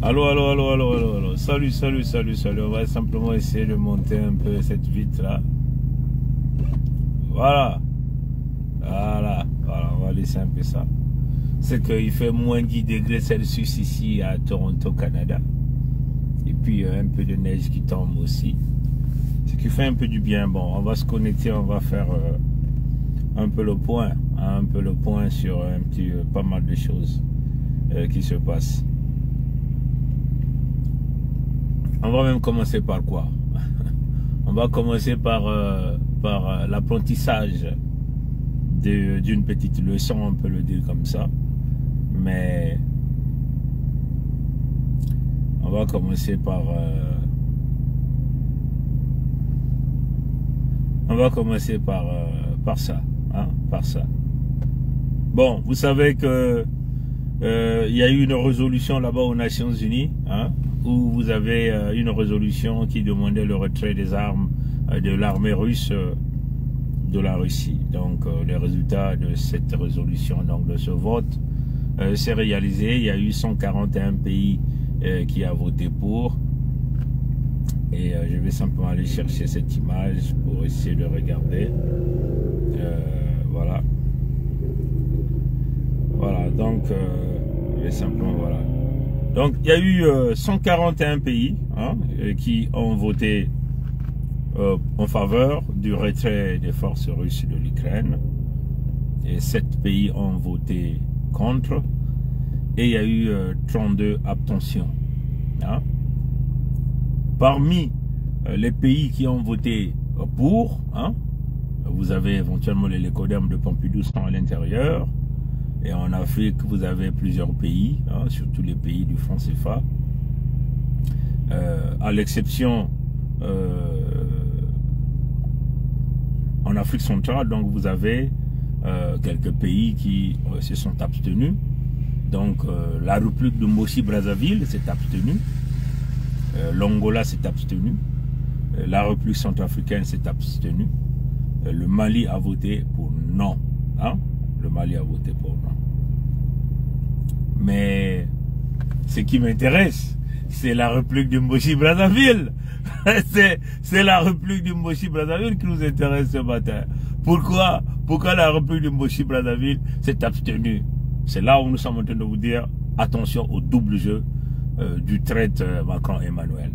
Allô, allô, allô, allô, allô, allô. Salut, salut, salut, salut. On va simplement essayer de monter un peu cette vitre-là. Voilà. Voilà. Voilà, on va laisser un peu ça. C'est qu'il fait moins 10 degrés Celsius ici à Toronto, Canada. Et puis un peu de neige qui tombe aussi. Ce qui fait un peu du bien. Bon, on va se connecter, on va faire un peu le point. Un peu le point sur un petit, pas mal de choses qui se passent. On va même commencer par quoi? On va commencer par l'apprentissage d'une petite leçon, on peut le dire comme ça. Mais on va commencer par ça, hein, par ça. Bon, vous savez que il y a eu une résolution là-bas aux Nations Unies, hein, où vous avez une résolution qui demandait le retrait des armes de l'armée russe de la Russie. Donc les résultats de cette résolution, donc de ce vote, s'est réalisé. Il y a eu 141 pays qui a voté pour. Et je vais simplement aller chercher cette image pour essayer de regarder. Voilà. Voilà, donc je vais simplement, voilà. Donc il y a eu 141 pays, hein, qui ont voté en faveur du retrait des forces russes de l'Ukraine. Et 7 pays ont voté contre. Et il y a eu 32 abstentions. Hein. Parmi les pays qui ont voté pour, hein, vous avez éventuellement les Lycodèmes de Pompidou sont à l'intérieur. Et en Afrique, vous avez plusieurs pays, hein, surtout les pays du franc CFA. À l'exception en Afrique centrale, donc vous avez quelques pays qui se sont abstenus. Donc la République de Mossi-Brazzaville s'est abstenue. L'Angola s'est abstenu. La République centrafricaine s'est abstenue. Le Mali a voté pour non. Hein? Le Mali a voté pour non. Mais ce qui m'intéresse, c'est la République du Mossi-Brazzaville. C'est la République du Mossi-Brazzaville qui nous intéresse ce matin. Pourquoi la République du Mossi-Brazzaville s'est abstenue? C'est là où nous sommes en train de vous dire attention au double jeu du traite Macron-Emmanuel.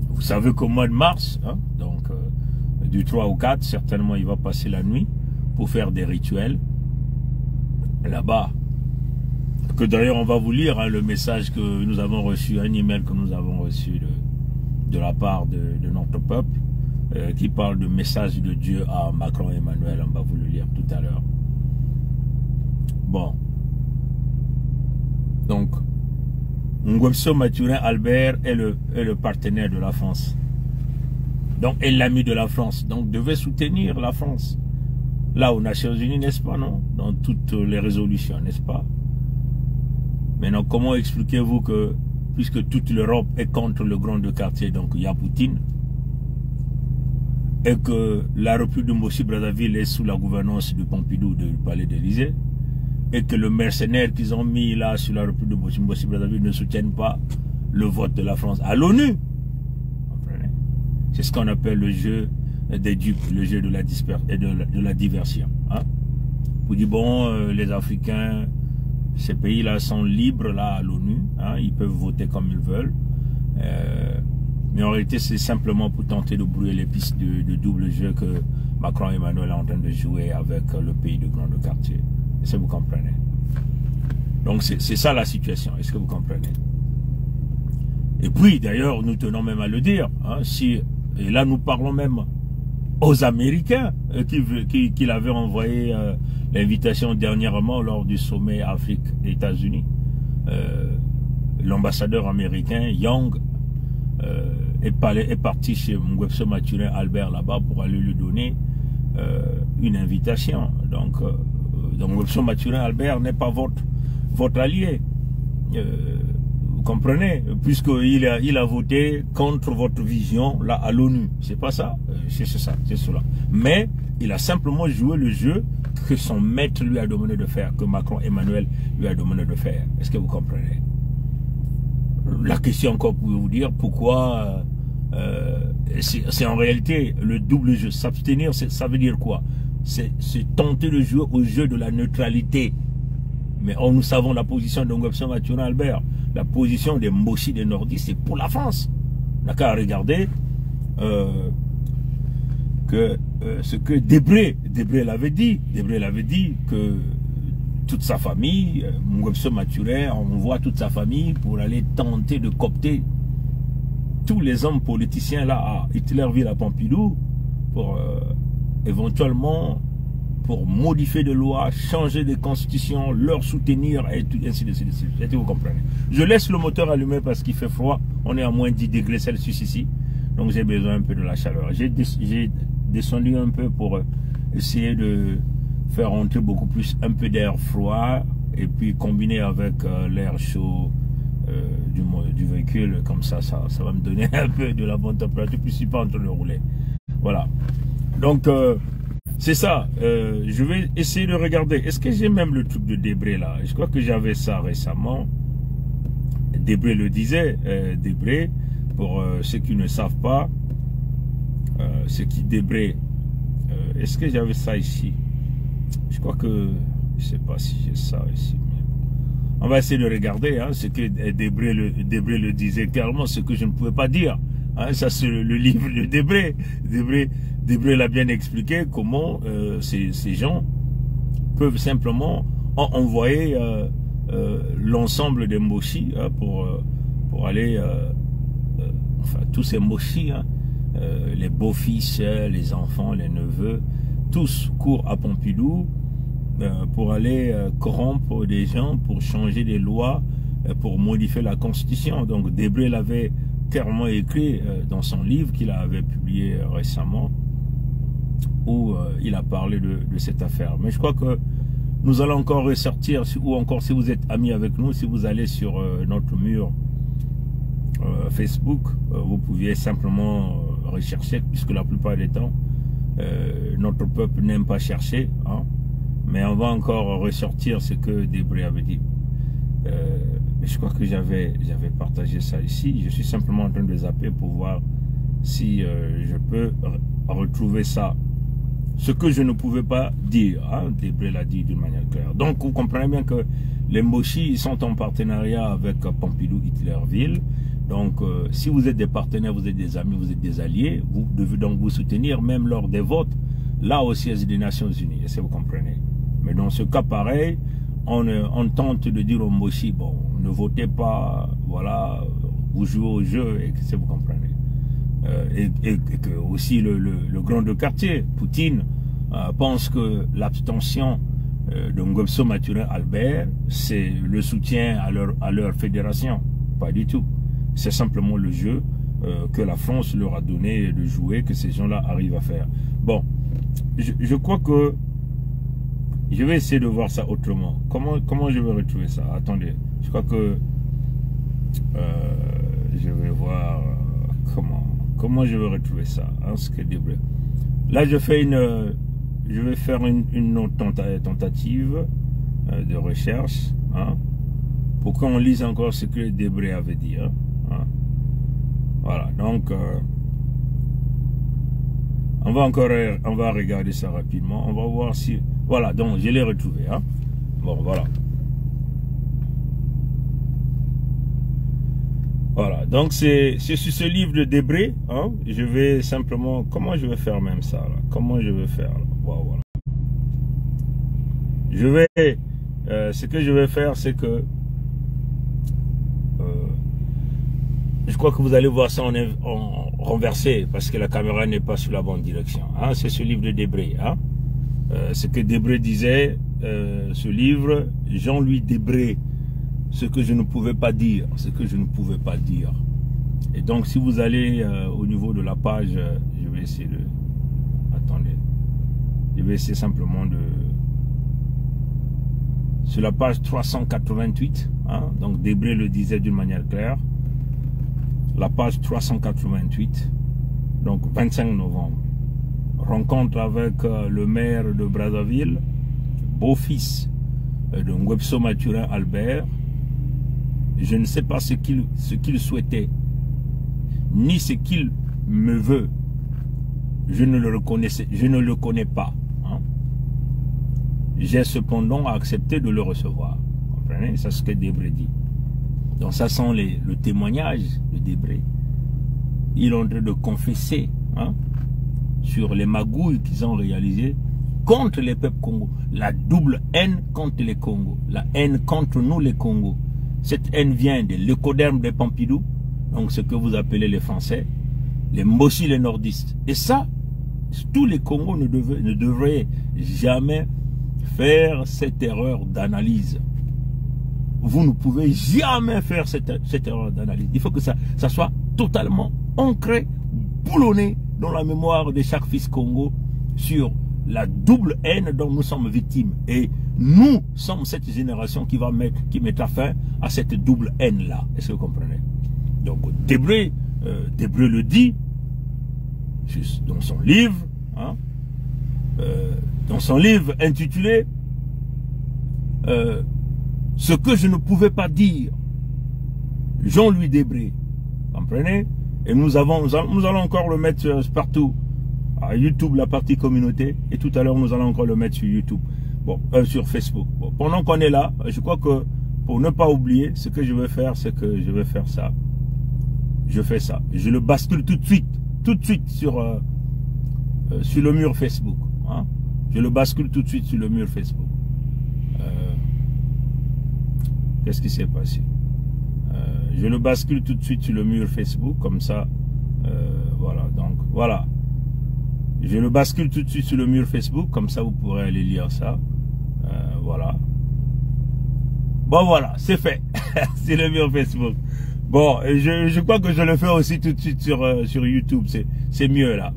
Vous savez qu'au mois de mars, hein, donc du 3 au 4, certainement il va passer la nuit pour faire des rituels là-bas. Que d'ailleurs on va vous lire, hein, le message que nous avons reçu, un email que nous avons reçu de la part de notre peuple, qui parle de message de Dieu à Macron-Emmanuel. On va vous le lire tout à l'heure. Bon. Donc, Ngwemso Mathurin Albert est le partenaire de la France. Donc, est l'ami de la France. Donc, devait soutenir la France. Là, aux Nations Unies, n'est-ce pas, non? Dans toutes les résolutions, n'est-ce pas? Maintenant, comment expliquez-vous que, puisque toute l'Europe est contre le grand de quartier, donc il y a Poutine, et que la République de Mossi-Brazzaville est sous la gouvernance de Pompidou du palais d'Élysée, et que le mercenaire qu'ils ont mis là sur la République de Mossi-Brazzaville ne soutiennent pas le vote de la France à l'ONU. C'est ce qu'on appelle le jeu des dupes, le jeu de la dispersion et de la diversion. Hein? Vous dites, bon, les Africains, ces pays-là sont libres là à l'ONU, hein? Ils peuvent voter comme ils veulent. Mais en réalité, c'est simplement pour tenter de brouiller les pistes de double jeu que Macron et Emmanuel est en train de jouer avec le pays de grand quartier. Est-ce que vous comprenez? Donc c'est ça la situation. Est-ce que vous comprenez? Et puis d'ailleurs, nous tenons même à le dire, hein, et là nous parlons même aux Américains qui l'avaient envoyé l'invitation dernièrement lors du sommet Afrique-États-Unis. L'ambassadeur américain Young est parti chez Ngwemso Mathurin Albert là-bas pour aller lui donner une invitation. Donc Ngwemso Mathurin Albert n'est pas votre allié. Vous comprenez? Puisqu'il a voté contre votre vision là à l'ONU. C'est pas ça? C'est ça, c'est cela. Mais il a simplement joué le jeu que son maître lui a demandé de faire, que Macron Emmanuel lui a demandé de faire. Est-ce que vous comprenez? la question encore pour vous dire pourquoi c'est en réalité le double jeu. S'abstenir, ça veut dire quoi? C'est tenter de jouer au jeu de la neutralité. Mais or, nous savons la position de Ngobso Mathurin Albert. La position des Mboshi des Nordistes, c'est pour la France. On n'a qu'à regarder ce que Debré l'avait dit. Debré l'avait dit que toute sa famille, Ngobso Mathurin envoie toute sa famille pour aller tenter de coopter tous les hommes politiciens là à Hitlerville, à Pompidou, pour éventuellement pour modifier des lois, changer des constitutions, leur soutenir et tout, ainsi de suite. Est-ce que vous comprenez? Je laisse le moteur allumé parce qu'il fait froid. On est à moins 10 degrés Celsius ici. Donc j'ai besoin un peu de la chaleur. J'ai descendu un peu pour essayer de faire entrer beaucoup plus un peu d'air froid et puis combiner avec l'air chaud du véhicule. Comme ça va me donner un peu de la bonne température puis je ne suis pas en train de rouler. Voilà. Donc c'est ça. Je vais essayer de regarder. Est-ce que j'ai même le truc de Debré là? Je crois que j'avais ça récemment. Debré le disait. Debré, pour ceux qui ne savent pas, ce qui Debré. Est-ce que j'avais ça ici? Je crois que je ne sais pas si j'ai ça ici. Mais on va essayer de regarder ce que Debré le disait clairement, ce que je ne pouvais pas dire. Ça c'est le livre de Debré. Debré l'a bien expliqué comment ces gens peuvent simplement envoyer l'ensemble des Mboshi pour aller, enfin tous ces Mboshi, les beaux-fils, les enfants, les neveux, tous courent à Pompidou pour aller corrompre des gens, pour changer des lois, pour modifier la constitution. Donc Debré l'avait clairement écrit dans son livre qu'il avait publié récemment, où il a parlé de cette affaire. Mais je crois que nous allons encore ressortir, ou encore si vous êtes amis avec nous, si vous allez sur notre mur Facebook, vous pouviez simplement rechercher, puisque la plupart des temps, notre peuple n'aime pas chercher, mais on va encore ressortir ce que Debré avait dit. Je crois que j'avais partagé ça ici. Je suis simplement en train de zapper pour voir si je peux retrouver ça. Ce que je ne pouvais pas dire, Debré l'a dit d'une manière claire. Donc vous comprenez bien que les Mboshi sont en partenariat avec Pompidou Hitlerville. Donc si vous êtes des partenaires, vous êtes des amis, vous êtes des alliés, vous devez donc vous soutenir même lors des votes, là au siège des Nations Unies. Est-ce que vous comprenez? Mais dans ce cas pareil, on tente de dire aux Mboshi, bon, ne votez pas, voilà, vous jouez au jeu, et que vous comprenez. Et que aussi le grand de quartier, Poutine, pense que l'abstention de Ngobso Mathurin Albert, c'est le soutien à leur fédération. Pas du tout. C'est simplement le jeu que la France leur a donné de jouer, que ces gens-là arrivent à faire. Bon, je crois que je vais essayer de voir ça autrement. Comment je vais retrouver ça? Attendez, je crois que je vais voir comment je vais retrouver ça. Ce que Debré. Là, je vais faire une autre tentative de recherche, pour qu'on lise encore ce que Debré avait dit. Voilà, donc on va regarder ça rapidement. On va voir si... Voilà, donc je l'ai retrouvé. Bon, voilà. Voilà, donc c'est sur ce livre de Debré. Je vais simplement... Comment je vais faire même ça là? Comment je vais faire là? Wow, voilà. Je vais... ce que je vais faire, c'est que... je crois que vous allez voir ça en renversé, parce que la caméra n'est pas sur la bonne direction. C'est ce livre de Debré. Ce que Debré disait, ce livre, Jean-Louis Debré, ce que je ne pouvais pas dire, ce que je ne pouvais pas dire. Et donc, si vous allez au niveau de la page, je vais essayer de... Attendez. Je vais essayer simplement de... Sur la page 388, donc Debré le disait d'une manière claire. La page 388, donc 25 novembre. Rencontre avec le maire de Brazzaville, beau-fils de Ngobso Mathurin Albert, Je ne sais pas ce qu'il souhaitait, ni ce qu'il me veut. Je ne le connais pas. Hein. J'ai cependant accepté de le recevoir. Vous comprenez? C'est ce que Debré dit. Donc ça sent le témoignage de Debré. Il est en train de confesser, hein, sur les magouilles qu'ils ont réalisées contre les peuples congolais. La double haine contre les Congos. La haine contre nous les Congos. Cette haine vient de l'écoderme de Pompidou, donc ce que vous appelez les Français, les Mbossi, les nordistes. Et ça, tous les Congos ne devraient jamais faire cette erreur d'analyse. Vous ne pouvez jamais faire cette erreur d'analyse. Il faut que ça soit totalement ancré, boulonné dans la mémoire de chaque fils Congo sur la double haine dont nous sommes victimes. Et nous sommes cette génération qui mettra fin à cette double haine-là. Est-ce que vous comprenez? Donc Debré le dit dans son livre, hein, intitulé ce que je ne pouvais pas dire. Jean-Louis Debré. Comprenez? Et nous allons encore le mettre partout. À YouTube, la partie communauté. Et tout à l'heure, nous allons encore le mettre sur YouTube. Bon, sur Facebook. Bon, pendant qu'on est là, je crois que pour ne pas oublier, ce que je vais faire, c'est que je vais faire ça. Je fais ça. Je le bascule tout de suite sur le mur Facebook. Hein? Je le bascule tout de suite sur le mur Facebook. Qu'est-ce qui s'est passé? Je le bascule tout de suite sur le mur Facebook, comme ça. Voilà, donc voilà. Je le bascule tout de suite sur le mur Facebook, comme ça vous pourrez aller lire ça. Voilà. Bon voilà, c'est fait. C'est le mur Facebook. Bon, je crois que je le fais aussi tout de suite sur YouTube. C'est mieux là.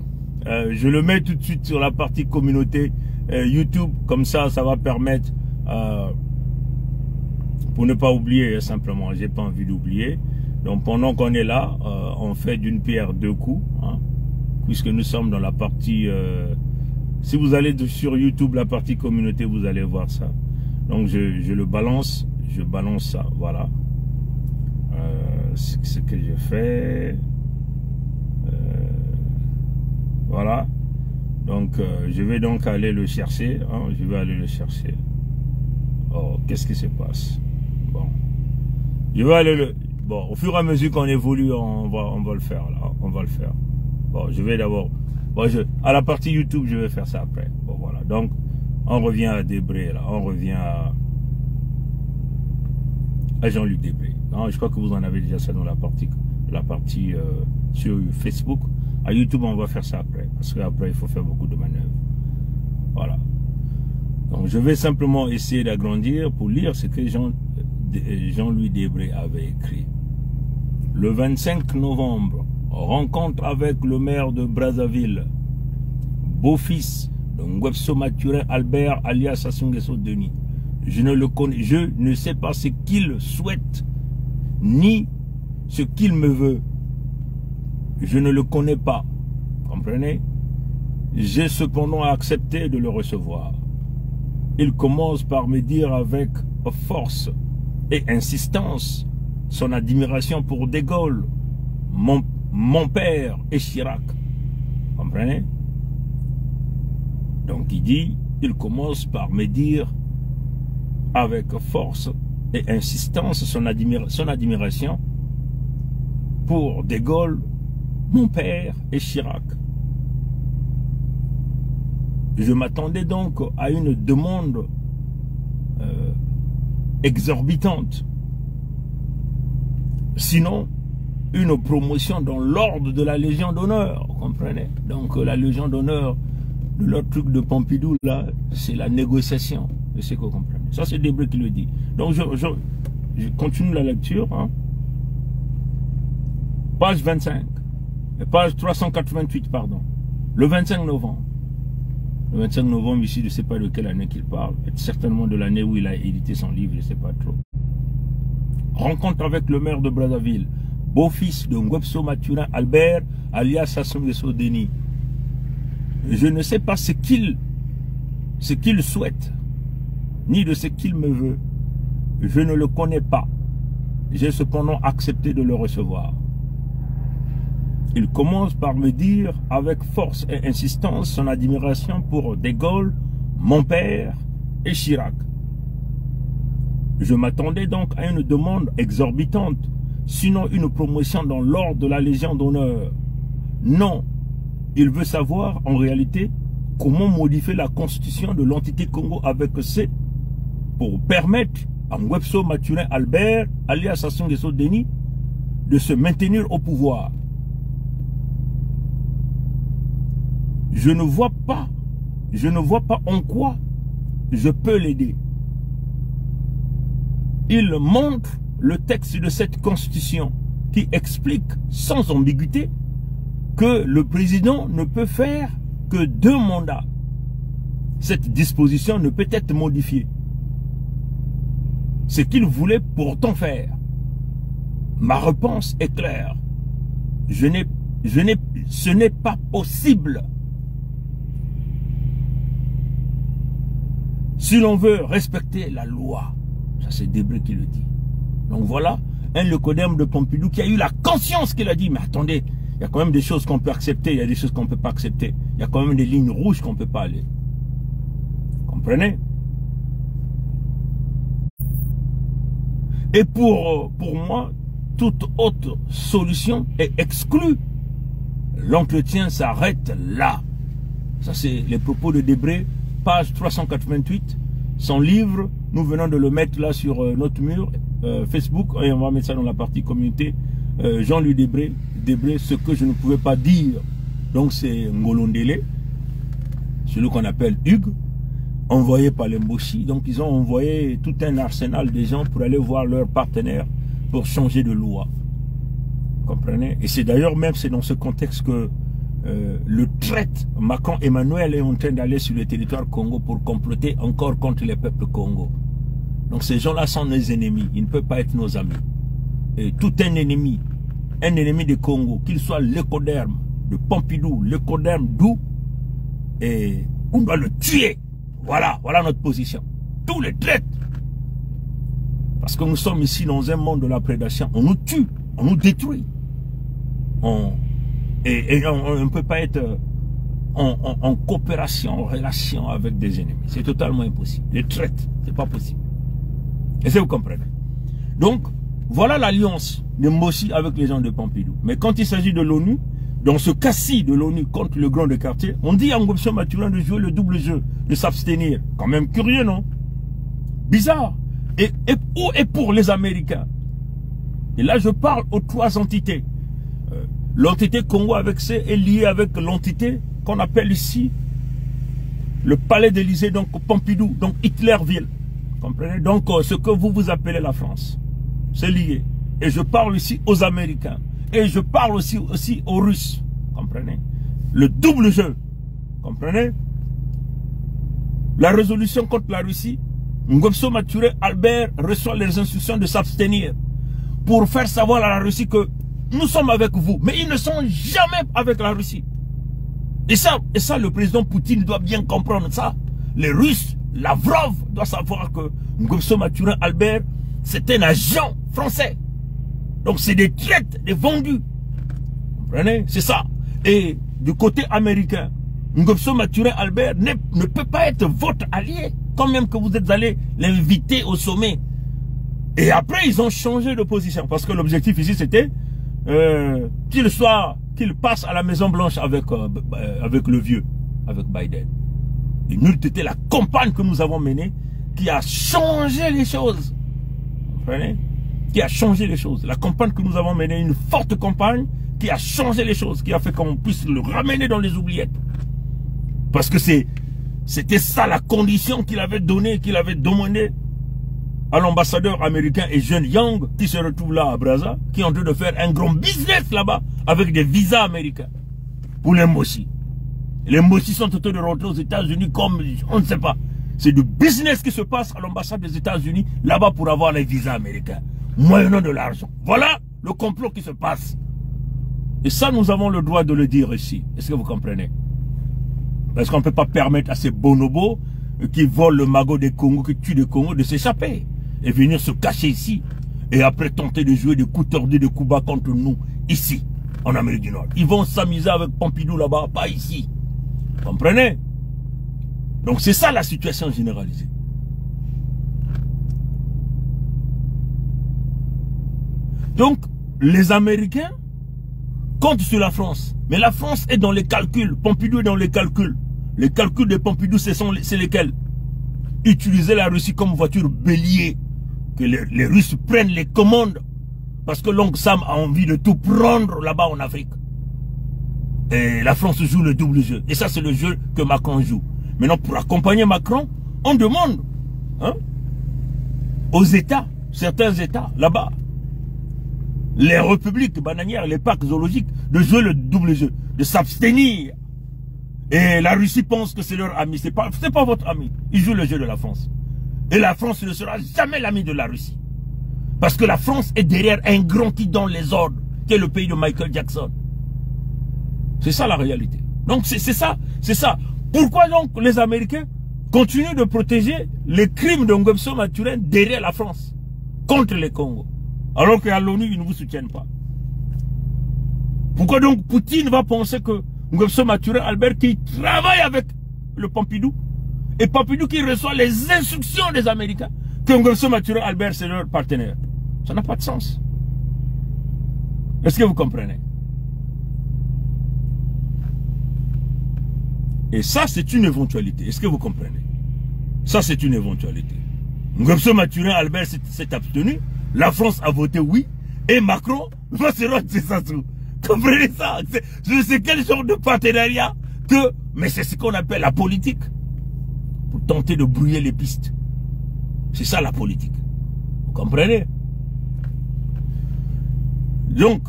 Je le mets tout de suite sur la partie communauté YouTube. Comme ça va permettre, pour ne pas oublier simplement, j'ai pas envie d'oublier. Donc pendant qu'on est là, on fait d'une pierre deux coups. Hein, puisque nous sommes dans la partie... si vous allez sur YouTube, la partie communauté, vous allez voir ça. Donc je le balance. Je balance ça. Voilà. Ce que j'ai fait. Voilà. Donc je vais donc aller le chercher. Hein, je vais aller le chercher. Oh, qu'est-ce qui se passe? Bon. Je vais aller le... Bon, au fur et à mesure qu'on évolue, on va le faire là. On va le faire. Bon, je vais d'abord... Bon, à la partie YouTube, je vais faire ça après. Bon, voilà. Donc, on revient à Debré, là. On revient à Jean-Luc Debré. Non, je crois que vous en avez déjà ça dans la partie sur Facebook. À YouTube, on va faire ça après. Parce qu'après, il faut faire beaucoup de manœuvres. Voilà. Donc, je vais simplement essayer d'agrandir pour lire ce que Jean-Louis Debré avait écrit. Le 25 novembre, rencontre avec le maire de Brazzaville, beau-fils de Ngwebso Mathurin Albert alias Sassou Nguesso Denis. Je ne sais pas ce qu'il souhaite, ni ce qu'il me veut. Je ne le connais pas. Comprenez? J'ai cependant accepté de le recevoir. Il commence par me dire avec force et insistance son admiration pour De Gaulle, mon père et Chirac. Comprenez? Donc il commence par me dire avec force et insistance son admiration pour De Gaulle, mon père et Chirac. Je m'attendais donc à une demande exorbitante. Sinon, une promotion dans l'ordre de la Légion d'honneur, vous comprenez? Donc la Légion d'honneur, leur truc de Pompidou, là, c'est la négociation. Je sais que vous comprenez. Ça, c'est Debré qui le dit. Donc je continue la lecture. Hein. Page 25. Page 388, pardon. Le 25 novembre. Le 25 novembre, ici, je ne sais pas de quelle année qu'il parle. Certainement de l'année où il a édité son livre, je ne sais pas trop. Rencontre avec le maire de Brazzaville, beau-fils de Ngwebso Mathurin Albert, alias Sassou Nguesso Denis. Je ne sais pas ce qu'il souhaite, ni de ce qu'il me veut. Je ne le connais pas. j'ai cependant accepté de le recevoir. Il commence par me dire avec force et insistance son admiration pour De Gaulle, mon père et Chirac. Je m'attendais donc à une demande exorbitante, sinon une promotion dans l'ordre de la Légion d'honneur. Non, il veut savoir en réalité comment modifier la constitution de l'entité Congo avec C pour permettre à Ngwebso Mathurin Albert, alias Sassou Nguesso Denis, de se maintenir au pouvoir. Je ne vois pas en quoi je peux l'aider. Il montre le texte de cette constitution qui explique sans ambiguïté que le président ne peut faire que 2 mandats. Cette disposition ne peut être modifiée. Ce qu'il voulait pourtant faire. Ma réponse est claire. Ce n'est pas possible. Si l'on veut respecter la loi, ça c'est Debré qui le dit. Donc voilà, un Lecodème de Pompidou qui a eu la conscience qu'il a dit, mais attendez, il y a quand même des choses qu'on peut accepter, il y a des choses qu'on ne peut pas accepter. Il y a quand même des lignes rouges qu'on ne peut pas aller. Comprenez? Et pour moi, toute autre solution est exclue. L'entretien s'arrête là. Ça c'est les propos de Debré, page 388. Son livre, nous venons de le mettre là sur notre mur Facebook, et on va mettre ça dans la partie communauté. Jean-Louis Debré, ce que je ne pouvais pas dire. Donc c'est Ngolondele, celui qu'on appelle Hugues, envoyé par les Mboshi. Donc ils ont envoyé tout un arsenal de gens pour aller voir leurs partenaires pour changer de loi. Comprenez? Et c'est d'ailleurs même c'est dans ce contexte que le traître Macron Emmanuel est en train d'aller sur le territoire Congo pour comploter encore contre les peuples Congo. Donc ces gens-là sont nos ennemis, ils ne peuvent pas être nos amis. Et tout un ennemi de Congo, qu'il soit l'écoderme de Pompidou, l'écoderme d'où, et on doit le tuer. Voilà notre position. Tous les traîtres. Parce que nous sommes ici dans un monde de la prédation. On nous tue, on nous détruit. Et on ne peut pas être en coopération, en relation avec des ennemis. C'est totalement impossible. Les traites, c'est pas possible. Est-ce que vous comprenez? Donc, voilà l'alliance de Mboshi avec les gens de Pompidou. Mais quand il s'agit de l'ONU, dans ce cas-ci de l'ONU contre le grand de quartier, on dit à Ngwebso Mathurin de jouer le double jeu, de s'abstenir. Quand même curieux, non? Bizarre. Et pour les Américains. Et là, je parle aux 3 entités. L'entité Congo avec C est liée avec l'entité qu'on appelle ici le palais d'Élysée, donc Pompidou, donc Hitlerville. Comprenez? Donc ce que vous appelez la France. C'est lié. Et je parle ici aux Américains. Et je parle aussi aux Russes. Comprenez? Le double jeu. Comprenez? La résolution contre la Russie, Ngwebso Mathurin Albert reçoit les instructions de s'abstenir pour faire savoir à la Russie que nous sommes avec vous, mais ils ne sont jamais avec la Russie. Et ça, le président Poutine doit bien comprendre ça. Les Russes, Lavrov doit savoir que Ngwebso Mathurin Albert, c'est un agent français. Donc c'est des traîtres, des vendus. Vous comprenez? C'est ça. Et du côté américain, Ngwebso Mathurin Albert ne peut pas être votre allié, quand même que vous êtes allé l'inviter au sommet. Et après, ils ont changé de position, parce que l'objectif ici, c'était qu'il passe à la Maison Blanche avec le vieux, avec Biden. Et nous, c'était la campagne que nous avons menée qui a changé les choses. Vous comprenez? Qui a changé les choses. La campagne que nous avons menée, une forte campagne qui a changé les choses, qui a fait qu'on puisse le ramener dans les oubliettes. Parce que c'était ça la condition qu'il avait donnée, qu'il avait demandé à l'ambassadeur américain et jeune Yang qui se retrouve là à Brazza, qui est en train de faire un grand business là-bas avec des visas américains pour les Mboshi. Les Mboshi sont en train de rentrer aux États-Unis comme on ne sait pas. C'est du business qui se passe à l'ambassade des États-Unis là-bas pour avoir les visas américains, moyennant de l'argent. Voilà le complot qui se passe. Et ça, nous avons le droit de le dire ici. Est-ce que vous comprenez? Parce qu'on ne peut pas permettre à ces bonobos qui volent le magot des Congos, qui tuent des Congos, de s'échapper et venir se cacher ici et après tenter de jouer des coups tordus, des coups bas contre nous, ici, en Amérique du Nord. Ils vont s'amuser avec Pompidou là-bas, pas ici. Comprenez? Donc c'est ça la situation généralisée. Donc, les Américains comptent sur la France. Mais la France est dans les calculs. Pompidou est dans les calculs. Les calculs de Pompidou, c'est lesquels? Utiliser la Russie comme voiture bélier. Que les Russes prennent les commandes. Parce que l'oncle Sam a envie de tout prendre là-bas en Afrique. Et la France joue le double jeu. Et ça, c'est le jeu que Macron joue. Maintenant, pour accompagner Macron, on demande aux États, certains États, là-bas, les républiques bananières, les parcs zoologiques, de jouer le double jeu, de s'abstenir. Et la Russie pense que c'est leur ami. C'est pas votre ami. Ils jouent le jeu de la France. Et la France ne sera jamais l'ami de la Russie. Parce que la France est derrière un grand qui donne les ordres, qui est le pays de Michael Jackson. C'est ça la réalité. Donc c'est ça. Pourquoi donc les Américains continuent de protéger les crimes de Ngobso Maturin derrière la France, contre les Congos, alors qu'à l'ONU, ils ne vous soutiennent pas? Pourquoi donc Poutine va penser que Ngobso Maturin Albert, qui travaille avec le Pompidou, et Pompidou qui reçoit les instructions des Américains, que Ngobso Maturin Albert c'est leur partenaire? Ça n'a pas de sens. Est-ce que vous comprenez? Et ça, c'est une éventualité. Est-ce que vous comprenez? Ça, c'est une éventualité. Ngobso Maturin Albert s'est abstenu. La France a voté oui. Et Macron va se rendre, c'est ça. Comprenez ça? Je sais quel genre de partenariat que... Mais c'est ce qu'on appelle la politique. Pour tenter de brouiller les pistes. C'est ça la politique. Vous comprenez? Donc,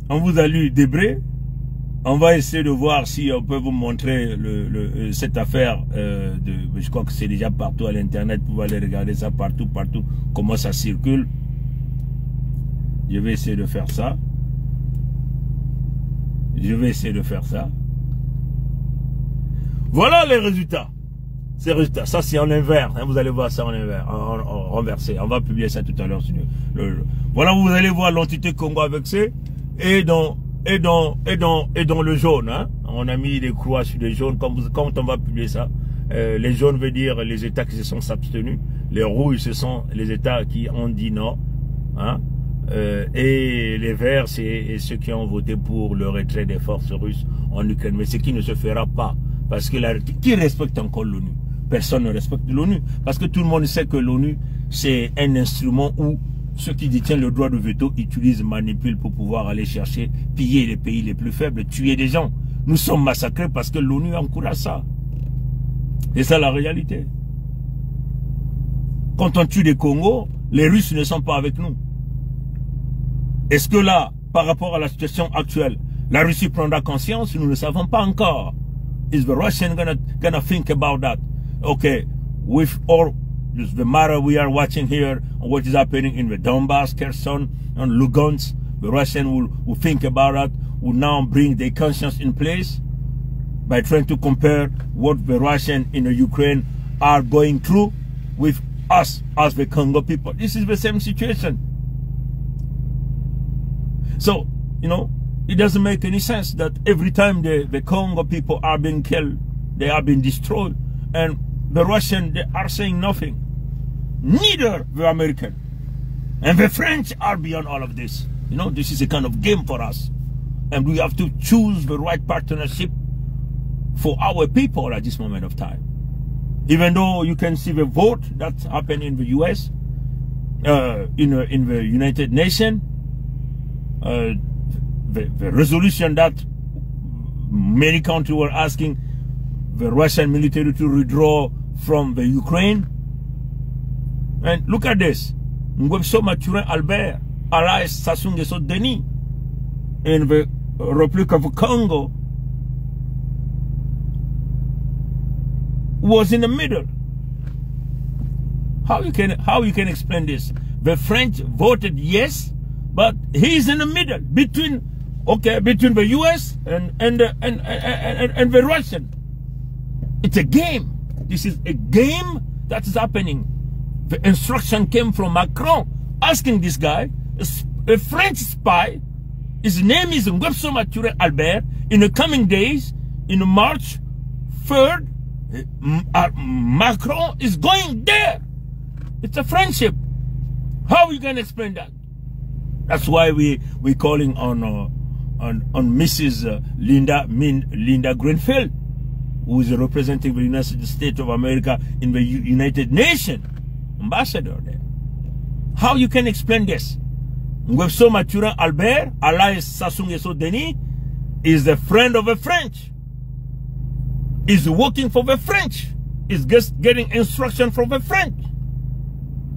on vous a lu Debré. On va essayer de voir si on peut vous montrer cette affaire je crois que c'est déjà partout à l'internet, vous pouvez aller regarder ça partout, comment ça circule. Je vais essayer de faire ça. Voilà les résultats. Ces résultats, ça c'est en invers, hein, vous allez voir ça en invers, en renversé. On va publier ça tout à l'heure. Voilà, vous allez voir l'entité Congo avec C et dans le jaune, hein. On a mis des croix sur les jaunes, quand on va publier ça. Les jaunes veut dire les États qui se sont abstenus. Les rouges, ce sont les États qui ont dit non, hein. Et les verts, c'est ceux qui ont voté pour le retrait des forces russes en Ukraine. Mais ce qui ne se fera pas, parce que qui respecte encore l'ONU? Personne ne respecte l'ONU, parce que tout le monde sait que l'ONU, c'est un instrument où ceux qui détiennent le droit de veto utilisent, manipulent pour pouvoir aller chercher, piller les pays les plus faibles, tuer des gens. Nous sommes massacrés parce que l'ONU encourage ça. C'est ça la réalité. Quand on tue des Congos, les Russes ne sont pas avec nous. Est-ce que là, par rapport à la situation actuelle, la Russie prendra conscience? Nous ne savons pas encore. Is the Russian gonna think about that? Okay, with all the matter we are watching here, what is happening in the Donbass, Kherson, and Lugansk, the Russian will think about that, will now bring their conscience in place by trying to compare what the Russian in the Ukraine are going through with us as the Congo people. This is the same situation. So, you know, it doesn't make any sense that every time the Congo people are being killed, they are being destroyed, and the Russian, they are saying nothing. Neither the American. And the French are beyond all of this. You know, this is a kind of game for us. And we have to choose the right partnership for our people at this moment of time. Even though you can see the vote that happened in the US, in the United Nations, the resolution that many countries were asking the Russian military to withdraw from the Ukraine. And look at this. Ngobso Maturin Albert, Alain Sassou Nguesso Denis, in the Republic of Congo, was in the middle. How you can explain this? The French voted yes, but he's in the middle between the US and the Russian. It's a game. This is a game that is happening. The instruction came from Macron asking this guy, a French spy, his name is Ngwebso Mature Albert, in the coming days, in March 3rd, Macron is going there. It's a friendship. How are you going to explain that? That's why we're calling on Mrs. Linda Greenfield, who is representing the United States of America in the United Nations, ambassador there. How you can explain this? Ngwebso Mature Albert, alias Sassou Nguesso Denis, is the friend of the French. Is working for the French. Is just getting instruction from the French.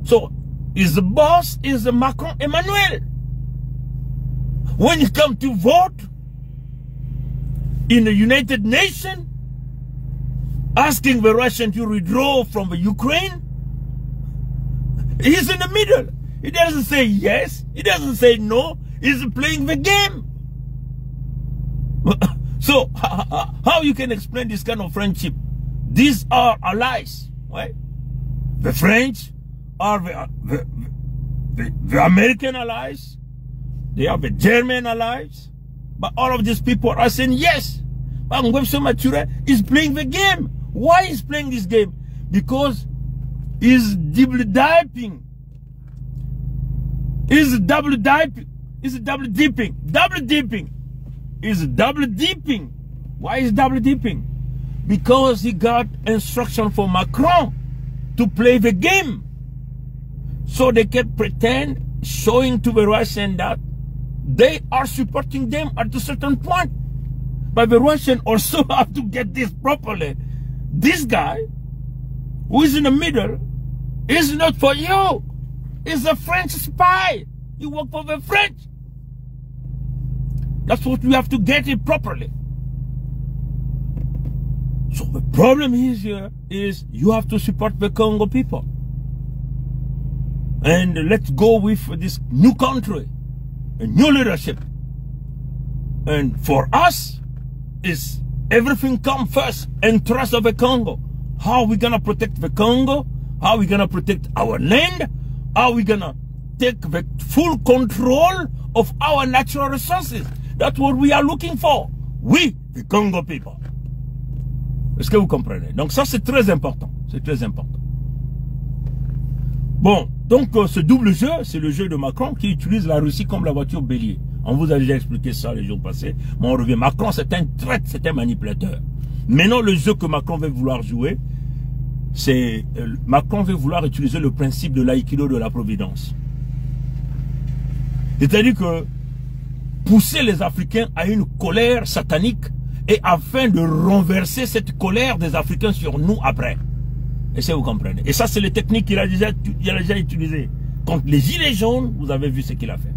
So, his boss is Macron Emmanuel. When you come to vote in the United Nations, asking the Russians to withdraw from the Ukraine, he's in the middle. He doesn't say yes, he doesn't say no, he's playing the game. So, how you can explain this kind of friendship? These are allies, right? The French are the American allies, they are the German allies, but all of these people are saying yes. But Ngwebso Mature is playing the game. Why is playing this game? Because he's double-dipping. He's double-dipping. He's double-dipping. Double-dipping. He's double-dipping. Why is double-dipping? Because he got instruction from Macron to play the game. So they can pretend, showing to the Russians that they are supporting them at a certain point. But the Russians also have to get this properly. This guy, who is in the middle, is not for you. He's a French spy. He works for the French. That's what we have to get it properly. So the problem is here is you have to support the Congo people. And let's go with this new country, a new leadership. And for us, is everything come first, interest of the Congo. How are we going to protect the Congo? How are we going to protect our land? How are we going to take the full control of our natural resources? That's what we are looking for. We, the Congo people. Est-ce que vous comprenez? Donc ça, c'est très important. C'est très important. Bon, donc ce double jeu, c'est le jeu de Macron qui utilise la Russie comme la voiture bélier. On vous a déjà expliqué ça les jours passés. Mais on revient. Macron, c'est un traître, c'est un manipulateur. Maintenant, le jeu que Macron veut vouloir jouer, c'est... Macron veut vouloir utiliser le principe de l'aïkido de la providence. C'est-à-dire que pousser les Africains à une colère satanique et afin de renverser cette colère des Africains sur nous après. Et ça, vous comprenez. Et ça, c'est les techniques qu'il a déjà utilisées. Contre les gilets jaunes, vous avez vu ce qu'il a fait.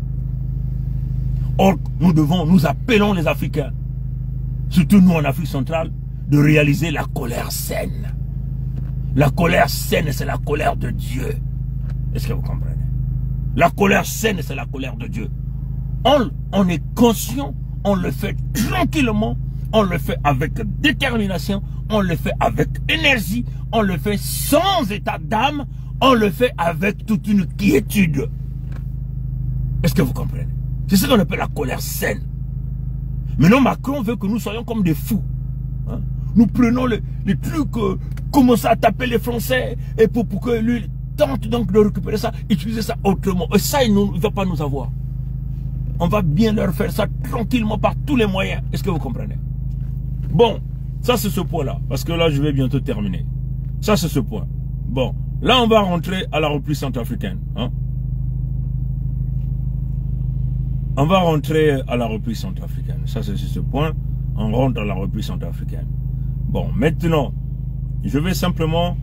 Or, nous appelons les Africains, surtout nous en Afrique centrale, de réaliser la colère saine. La colère saine, c'est la colère de Dieu. Est-ce que vous comprenez? La colère saine, c'est la colère de Dieu. On est conscient, on le fait tranquillement, on le fait avec détermination, on le fait avec énergie, on le fait sans état d'âme, on le fait avec toute une quiétude. Est-ce que vous comprenez? C'est ce qu'on appelle la colère saine. Maintenant, Macron veut que nous soyons comme des fous. Hein? Nous prenons les trucs, commençons à taper les Français, et pour que lui tente donc de récupérer ça, utiliser ça autrement. Et ça, il ne va pas nous avoir. On va bien leur faire ça tranquillement par tous les moyens. Est-ce que vous comprenez? Bon, ça c'est ce point-là. Parce que là, je vais bientôt terminer. Ça c'est ce point. Bon, là on va rentrer à la République centrafricaine. Hein? On va rentrer à la République centrafricaine. Ça c'est ce point. On rentre à la République centrafricaine. Bon, maintenant, je vais simplement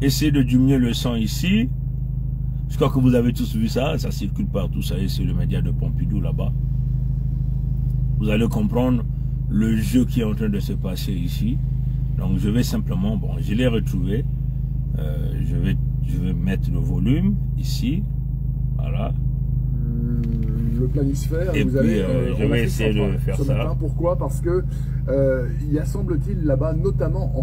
essayer de diminuer le son ici. Je crois que vous avez tous vu ça. Ça circule partout. Ça y est, c'est le média de Pompidou là-bas. Vous allez comprendre le jeu qui est en train de se passer ici. Donc je vais simplement, bon, je l'ai retrouvé. Je vais mettre le volume ici. Voilà. Le planisphère. Et vous puis allez, je vais essayer de faire ça. Matin. Pourquoi? Parce que il y a, semble-t-il, là-bas, notamment en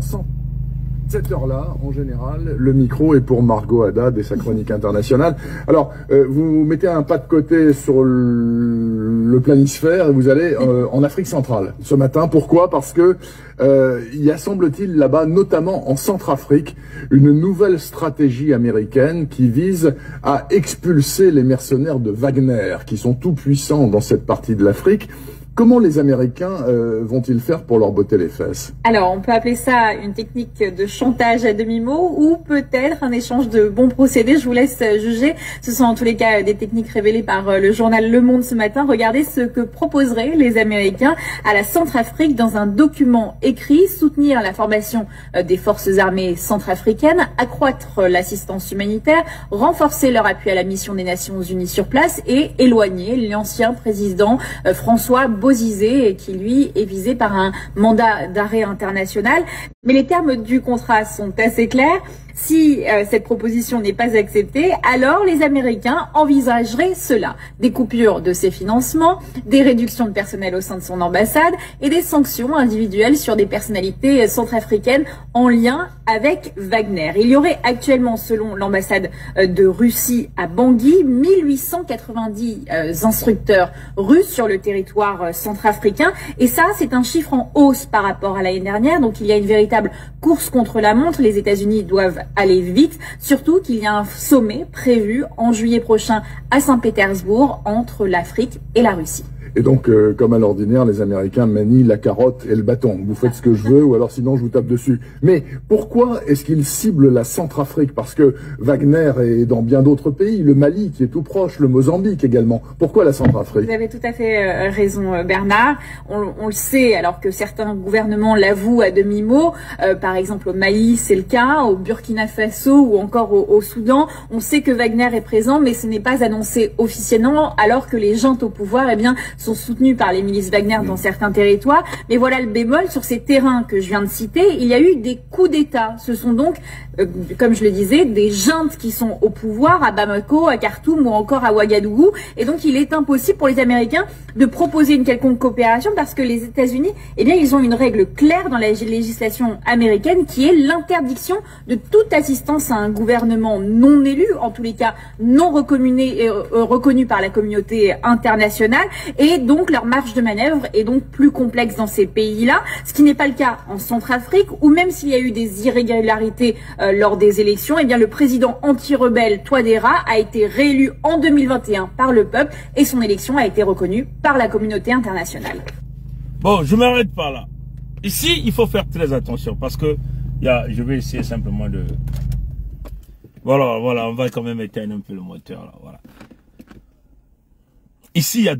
Cette heure-là, en général, le micro est pour Margot Haddad et sa chronique internationale. Alors, vous mettez un pas de côté sur le planisphère et vous allez en Afrique centrale ce matin. Pourquoi? Parce que il y a, semble-t-il, là-bas, notamment en Centrafrique, une nouvelle stratégie américaine qui vise à expulser les mercenaires de Wagner, qui sont tout puissants dans cette partie de l'Afrique. Comment les Américains vont-ils faire pour leur botter les fesses? Alors, on peut appeler ça une technique de chantage à demi-mot ou peut-être un échange de bons procédés. Je vous laisse juger. Ce sont en tous les cas des techniques révélées par le journal Le Monde ce matin. Regardez ce que proposeraient les Américains à la Centrafrique dans un document écrit: soutenir la formation des forces armées centrafricaines, accroître l'assistance humanitaire, renforcer leur appui à la mission des Nations Unies sur place et éloigner l'ancien président François Bozizé, qui lui est visé par un mandat d'arrêt international. Mais les termes du contrat sont assez clairs. Si cette proposition n'est pas acceptée, alors les Américains envisageraient cela: des coupures de ses financements, des réductions de personnel au sein de son ambassade et des sanctions individuelles sur des personnalités centrafricaines en lien avec Wagner. Il y aurait actuellement, selon l'ambassade de Russie à Bangui, 1890 instructeurs russes sur le territoire centrafricain. Et ça, c'est un chiffre en hausse par rapport à l'année dernière. Donc il y a une véritable course contre la montre. Les États-Unis doivent aller vite, surtout qu'il y a un sommet prévu en juillet prochain à Saint-Pétersbourg entre l'Afrique et la Russie. Et donc, comme à l'ordinaire, les Américains manient la carotte et le bâton. Vous faites ce que je veux, ou alors sinon je vous tape dessus. Mais pourquoi est-ce qu'ils ciblent la Centrafrique? Parce que Wagner est dans bien d'autres pays, le Mali qui est tout proche, le Mozambique également. Pourquoi la Centrafrique? Vous avez tout à fait raison, Bernard. On le sait, alors que certains gouvernements l'avouent à demi-mot. Par exemple, au Mali, c'est le cas, au Burkina Faso ou encore au Soudan. On sait que Wagner est présent, mais ce n'est pas annoncé officiellement, alors que les juntes au pouvoir, sont soutenus par les milices Wagner dans certains territoires. Mais voilà le bémol: sur ces terrains que je viens de citer, il y a eu des coups d'État. Ce sont donc, comme je le disais, des juntes qui sont au pouvoir à Bamako, à Khartoum ou encore à Ouagadougou. Et donc il est impossible pour les Américains de proposer une quelconque coopération, parce que les États-Unis, ils ont une règle claire dans la législation américaine qui est l'interdiction de toute assistance à un gouvernement non élu, en tous les cas non reconnu par la communauté internationale. Et donc leur marge de manœuvre est donc plus complexe dans ces pays-là, ce qui n'est pas le cas en Centrafrique, où même s'il y a eu des irrégularités lors des élections, le président anti-rebelle Touadéra a été réélu en 2021 par le peuple et son élection a été reconnue par la communauté internationale. Bon, je m'arrête pas là. Ici, il faut faire très attention parce que je vais essayer simplement de... Voilà, on va quand même éteindre un peu le moteur là, voilà. Ici, il y a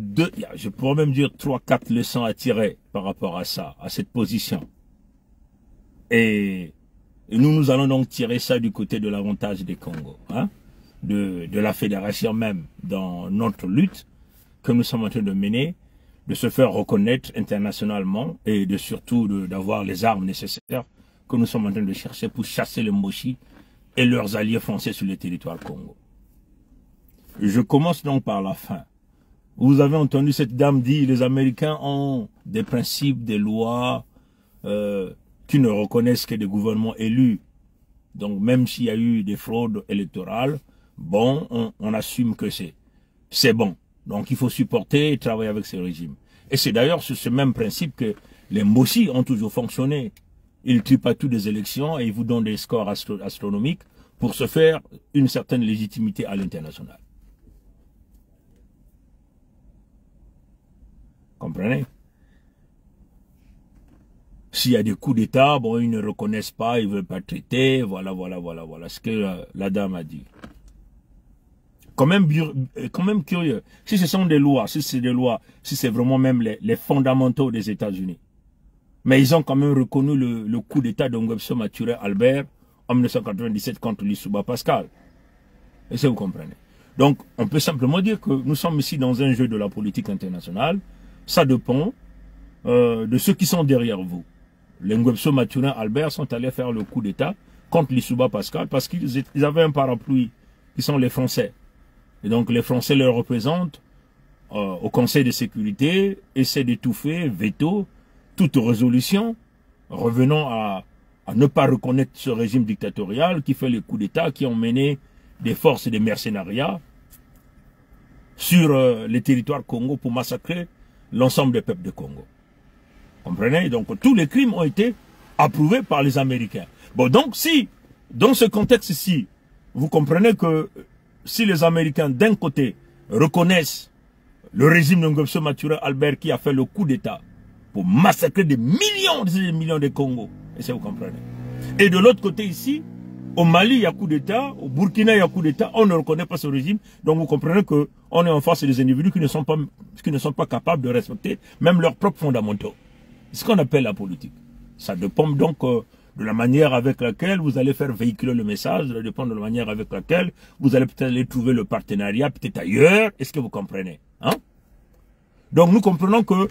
je pourrais même dire 3-4 leçons à tirer par rapport à ça, à cette position. Et nous allons donc tirer ça du côté de l'avantage des Congo, hein, de la fédération même, dans notre lutte que nous sommes en train de mener, de se faire reconnaître internationalement et de surtout d'avoir les armes nécessaires que nous sommes en train de chercher pour chasser les Moshi et leurs alliés français sur le territoire Congo. Je commence donc par la fin. Vous avez entendu cette dame dire: les Américains ont des principes, des lois qui ne reconnaissent que des gouvernements élus. Donc même s'il y a eu des fraudes électorales, bon, on assume que c'est bon. Donc il faut supporter et travailler avec ces régimes. Et c'est d'ailleurs sur ce même principe que les Moshi ont toujours fonctionné. Ils tuent pas toutes les élections et ils vous donnent des scores astronomiques pour se faire une certaine légitimité à l'international. Comprenez? S'il y a des coups d'État, bon, ils ne reconnaissent pas, ils ne veulent pas traiter, voilà ce que la dame a dit. Quand même curieux. Si ce sont des lois, si c'est vraiment même les fondamentaux des États-Unis. Mais ils ont quand même reconnu le coup d'État de Ngwebso Maturé Albert en 1997 contre Lissouba Pascal. Est-ce que vous comprenez? Donc, on peut simplement dire que nous sommes ici dans un jeu de la politique internationale. Ça dépend de ceux qui sont derrière vous. Les Ngwebso Maturin Albert sont allés faire le coup d'État contre Lissouba Pascal parce qu'ils avaient un parapluie qui sont les Français. Et donc les Français les représentent au Conseil de sécurité, essaient d'étouffer, veto, toute résolution revenant à à ne pas reconnaître ce régime dictatorial qui fait les coups d'État, qui ont mené des forces et des mercenariats sur les territoires Congo pour massacrer l'ensemble des peuples de Congo. Comprenez? Donc tous les crimes ont été approuvés par les Américains. Bon, donc si, dans ce contexte-ci, vous comprenez que si les Américains d'un côté reconnaissent le régime de Ngobso Maturana Albert qui a fait le coup d'État pour massacrer des millions de Congo, et ça vous comprenez. Et de l'autre côté ici, au Mali, il y a coup d'État, au Burkina, il y a coup d'État, on ne reconnaît pas ce régime. Donc vous comprenez qu'on est en face des individus qui ne sont pas capables de respecter même leurs propres fondamentaux. C'est ce qu'on appelle la politique. Ça dépend donc de la manière avec laquelle vous allez faire véhiculer le message, ça dépend de la manière avec laquelle vous allez peut-être aller trouver le partenariat, peut-être ailleurs. Est-ce que vous comprenez, hein? Donc nous comprenons que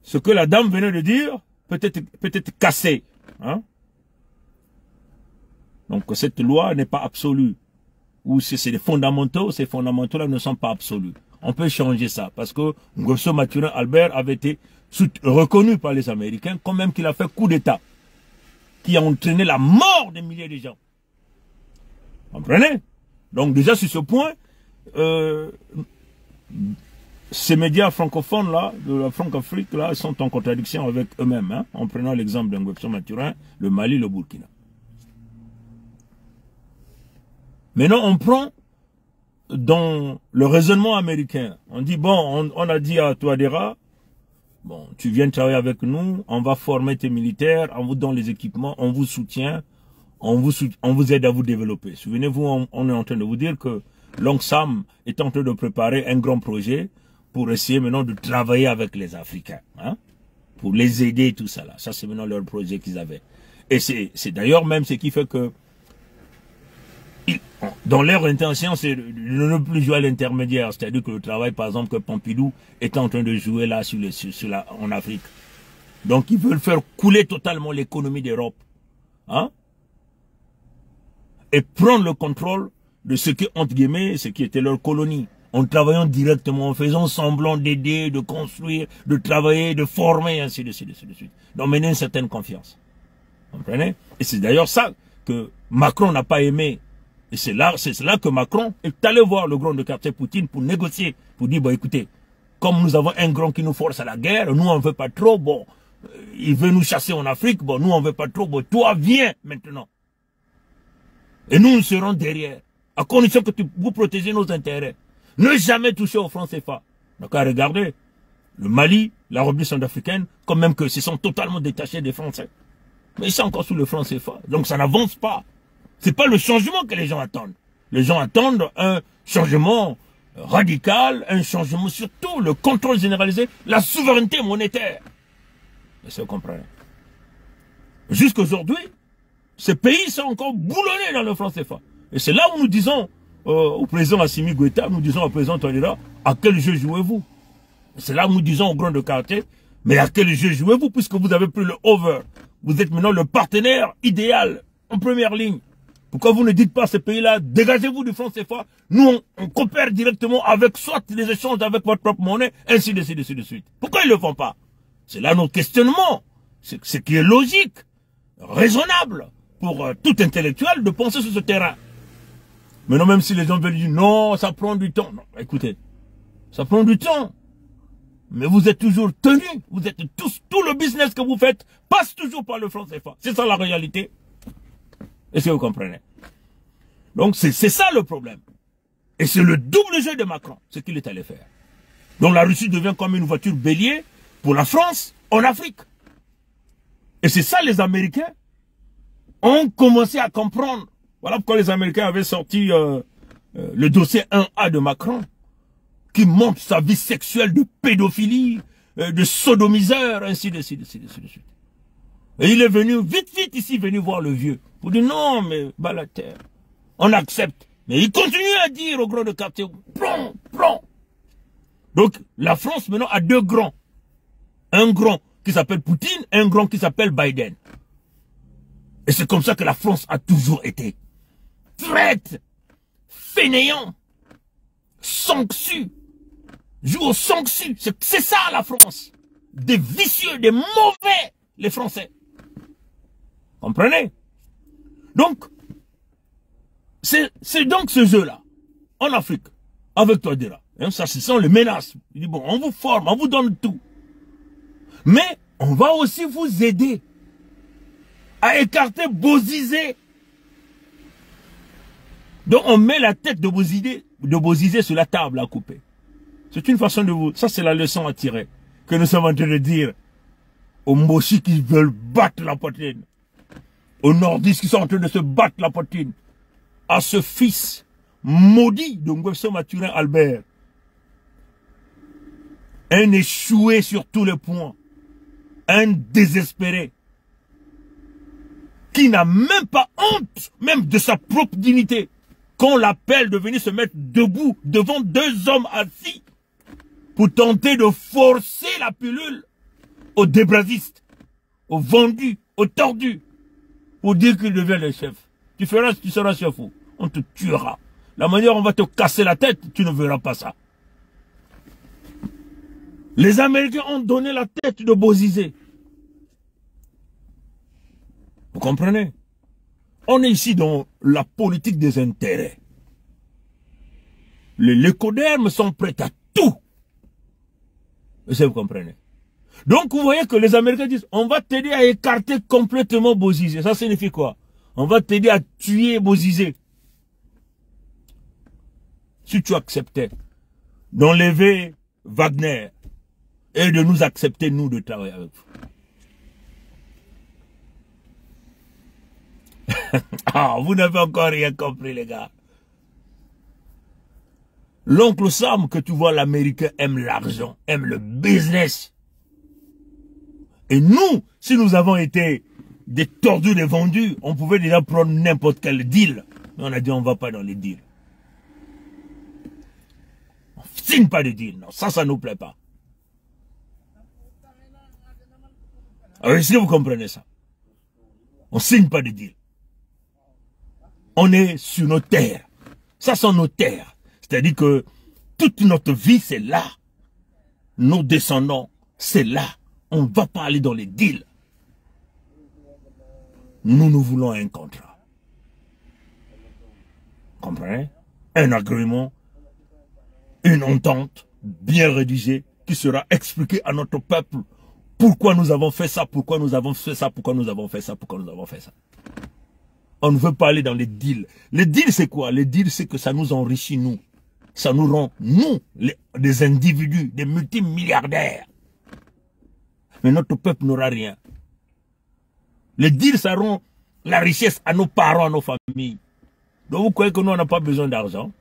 ce que la dame venait de dire peut être cassé, hein? Donc cette loi n'est pas absolue. Ou c'est des fondamentaux, ces fondamentaux-là ne sont pas absolus. On peut changer ça, parce que Ngobso Maturana Albert avait été reconnu par les Américains, quand même qu'il a fait coup d'État, qui a entraîné la mort des milliers de gens. Vous comprenez? Donc déjà sur ce point, ces médias francophones là, de la Franc-Afrique là, sont en contradiction avec eux-mêmes, hein, en prenant l'exemple de Ngobso Maturana, le Mali, le Burkina. Maintenant, on prend dans le raisonnement américain. On dit, bon, on a dit à Touadéra, bon, tu viens travailler avec nous, on va former tes militaires, on vous donne les équipements, on vous soutient, on vous aide à vous développer. Souvenez-vous, on est en train de vous dire que Long Sam est en train de préparer un grand projet pour essayer maintenant de travailler avec les Africains, hein, pour les aider et tout ça là. Ça, c'est maintenant leur projet qu'ils avaient. Et c'est d'ailleurs même ce qui fait que dans leur intention, c'est de ne plus jouer à l'intermédiaire. C'est-à-dire que le travail, par exemple, que Pompidou est en train de jouer là en Afrique. Donc, ils veulent faire couler totalement l'économie d'Europe. Hein? Et prendre le contrôle de ce qui, entre guillemets, ce qui était leur colonie. En travaillant directement, en faisant semblant d'aider, de construire, de travailler, de former, ainsi de suite, Donc, mener une certaine confiance. Vous comprenez? Et c'est d'ailleurs ça que Macron n'a pas aimé. Et c'est là que Macron est allé voir le grand de quartier Poutine pour négocier, pour dire, bon écoutez, comme nous avons un grand qui nous force à la guerre, nous on veut pas trop, bon, il veut nous chasser en Afrique, bon, nous on veut pas trop, bon, toi viens maintenant. Et nous serons derrière, à condition que vous protégez nos intérêts. Ne jamais toucher aux francs CFA. Donc regardez, le Mali, la République centrafricaine, quand même que se sont totalement détachés des Français. Mais ils sont encore sous le franc CFA, donc ça n'avance pas. C'est pas le changement que les gens attendent. Les gens attendent un changement radical, un changement surtout, le contrôle généralisé, la souveraineté monétaire. Est-ce que vous comprenez? Jusqu'aujourd'hui, ces pays sont encore boulonnés dans le franc CFA. Et c'est là où nous disons au président Assimi Goïta, nous disons au président Touadéra, à quel jeu jouez-vous? C'est là où nous disons au grand de quartier, mais à quel jeu jouez-vous puisque vous avez pris le over? Vous êtes maintenant le partenaire idéal en première ligne. Pourquoi vous ne dites pas à ces pays-là, dégagez-vous du franc CFA, nous on coopère directement avec soit les échanges avec votre propre monnaie, ainsi de suite. Pourquoi ils ne le font pas? C'est là notre questionnement, ce qui est logique, raisonnable pour tout intellectuel de penser sur ce terrain. Mais non, même si les gens veulent dire non, ça prend du temps. Non, écoutez, ça prend du temps. Mais vous êtes toujours tenus, vous êtes tous, tout le business que vous faites passe toujours par le franc CFA. C'est ça la réalité. Est-ce que vous comprenez? Donc c'est ça le problème. Et c'est le double jeu de Macron, ce qu'il est allé faire. Donc la Russie devient comme une voiture bélier pour la France en Afrique. Et c'est ça les Américains ont commencé à comprendre. Voilà pourquoi les Américains avaient sorti le dossier 1A de Macron, qui montre sa vie sexuelle de pédophilie, de sodomiseur, ainsi de suite. Et il est venu, vite ici, voir le vieux. Pour dire non, mais bas la terre. On accepte. Mais il continue à dire au grand de quartier, plomb. Donc, la France maintenant a deux grands. Un grand qui s'appelle Poutine, un grand qui s'appelle Biden. Et c'est comme ça que la France a toujours été. Traite, fainéant, sanctu, joue au sanctu. C'est ça la France. Des vicieux, des mauvais, les Français. Comprenez? Donc, c'est donc ce jeu-là, en Afrique, avec Touadéra. Ça, ce sont les menaces. Il dit, bon, on vous forme, on vous donne tout. Mais, on va aussi vous aider à écarter Bozizé. Donc, on met la tête de Bozizé sur la table à couper. C'est une façon de vous... Ça, c'est la leçon à tirer. Que nous sommes en train de dire aux Mboshi qui veulent battre la poitrine. Aux nordistes qui sont en train de se battre la poitrine. À ce fils maudit de Nguesso Maturin Albert. Un échoué sur tous les points. Un désespéré. Qui n'a même pas honte, même de sa propre dignité. Qu'on l'appelle de venir se mettre debout devant deux hommes assis. Pour tenter de forcer la pilule aux débrasistes, aux vendus, aux tordus. Pour dire qu'il devient le chef. Tu seras chef ou on te tuera. La manière on va te casser la tête, tu ne verras pas ça. Les Américains ont donné la tête de Bozizé. Vous comprenez? On est ici dans la politique des intérêts. Les lécodermes sont prêts à tout. Est-ce que vous comprenez? Donc vous voyez que les Américains disent, on va t'aider à écarter complètement Bozizé. Ça signifie quoi? On va t'aider à tuer Bozizé. Si tu acceptais d'enlever Wagner et de nous accepter, nous, de travailler avec vous. Ah, vous n'avez encore rien compris, les gars. L'oncle Sam, que tu vois, l'Américain aime l'argent, aime le business. Et nous, si nous avons été des tordus, des vendus, on pouvait déjà prendre n'importe quel deal. Mais on a dit, on ne va pas dans les deals. On ne signe pas de deal. Non, ça ne nous plaît pas. Alors, est-ce que vous comprenez ça? On ne signe pas de deal. On est sur nos terres. Ça sont nos terres. C'est-à-dire que toute notre vie, c'est là. Nos descendants, c'est là. On ne va pas aller dans les deals. Nous voulons un contrat. Comprenez? Un agrément, une entente bien rédigée qui sera expliquée à notre peuple. Pourquoi nous avons fait ça, pourquoi nous avons fait ça, pourquoi nous avons fait ça, pourquoi nous avons fait ça. On ne veut pas aller dans les deals. Les deals, c'est quoi? Les deals, c'est que ça nous enrichit, nous. Ça nous rend, nous, des individus, des multimilliardaires. Mais notre peuple n'aura rien. Les deals, ça rend la richesse à nos parents, à nos familles. Donc vous croyez que nous, on n'a pas besoin d'argent?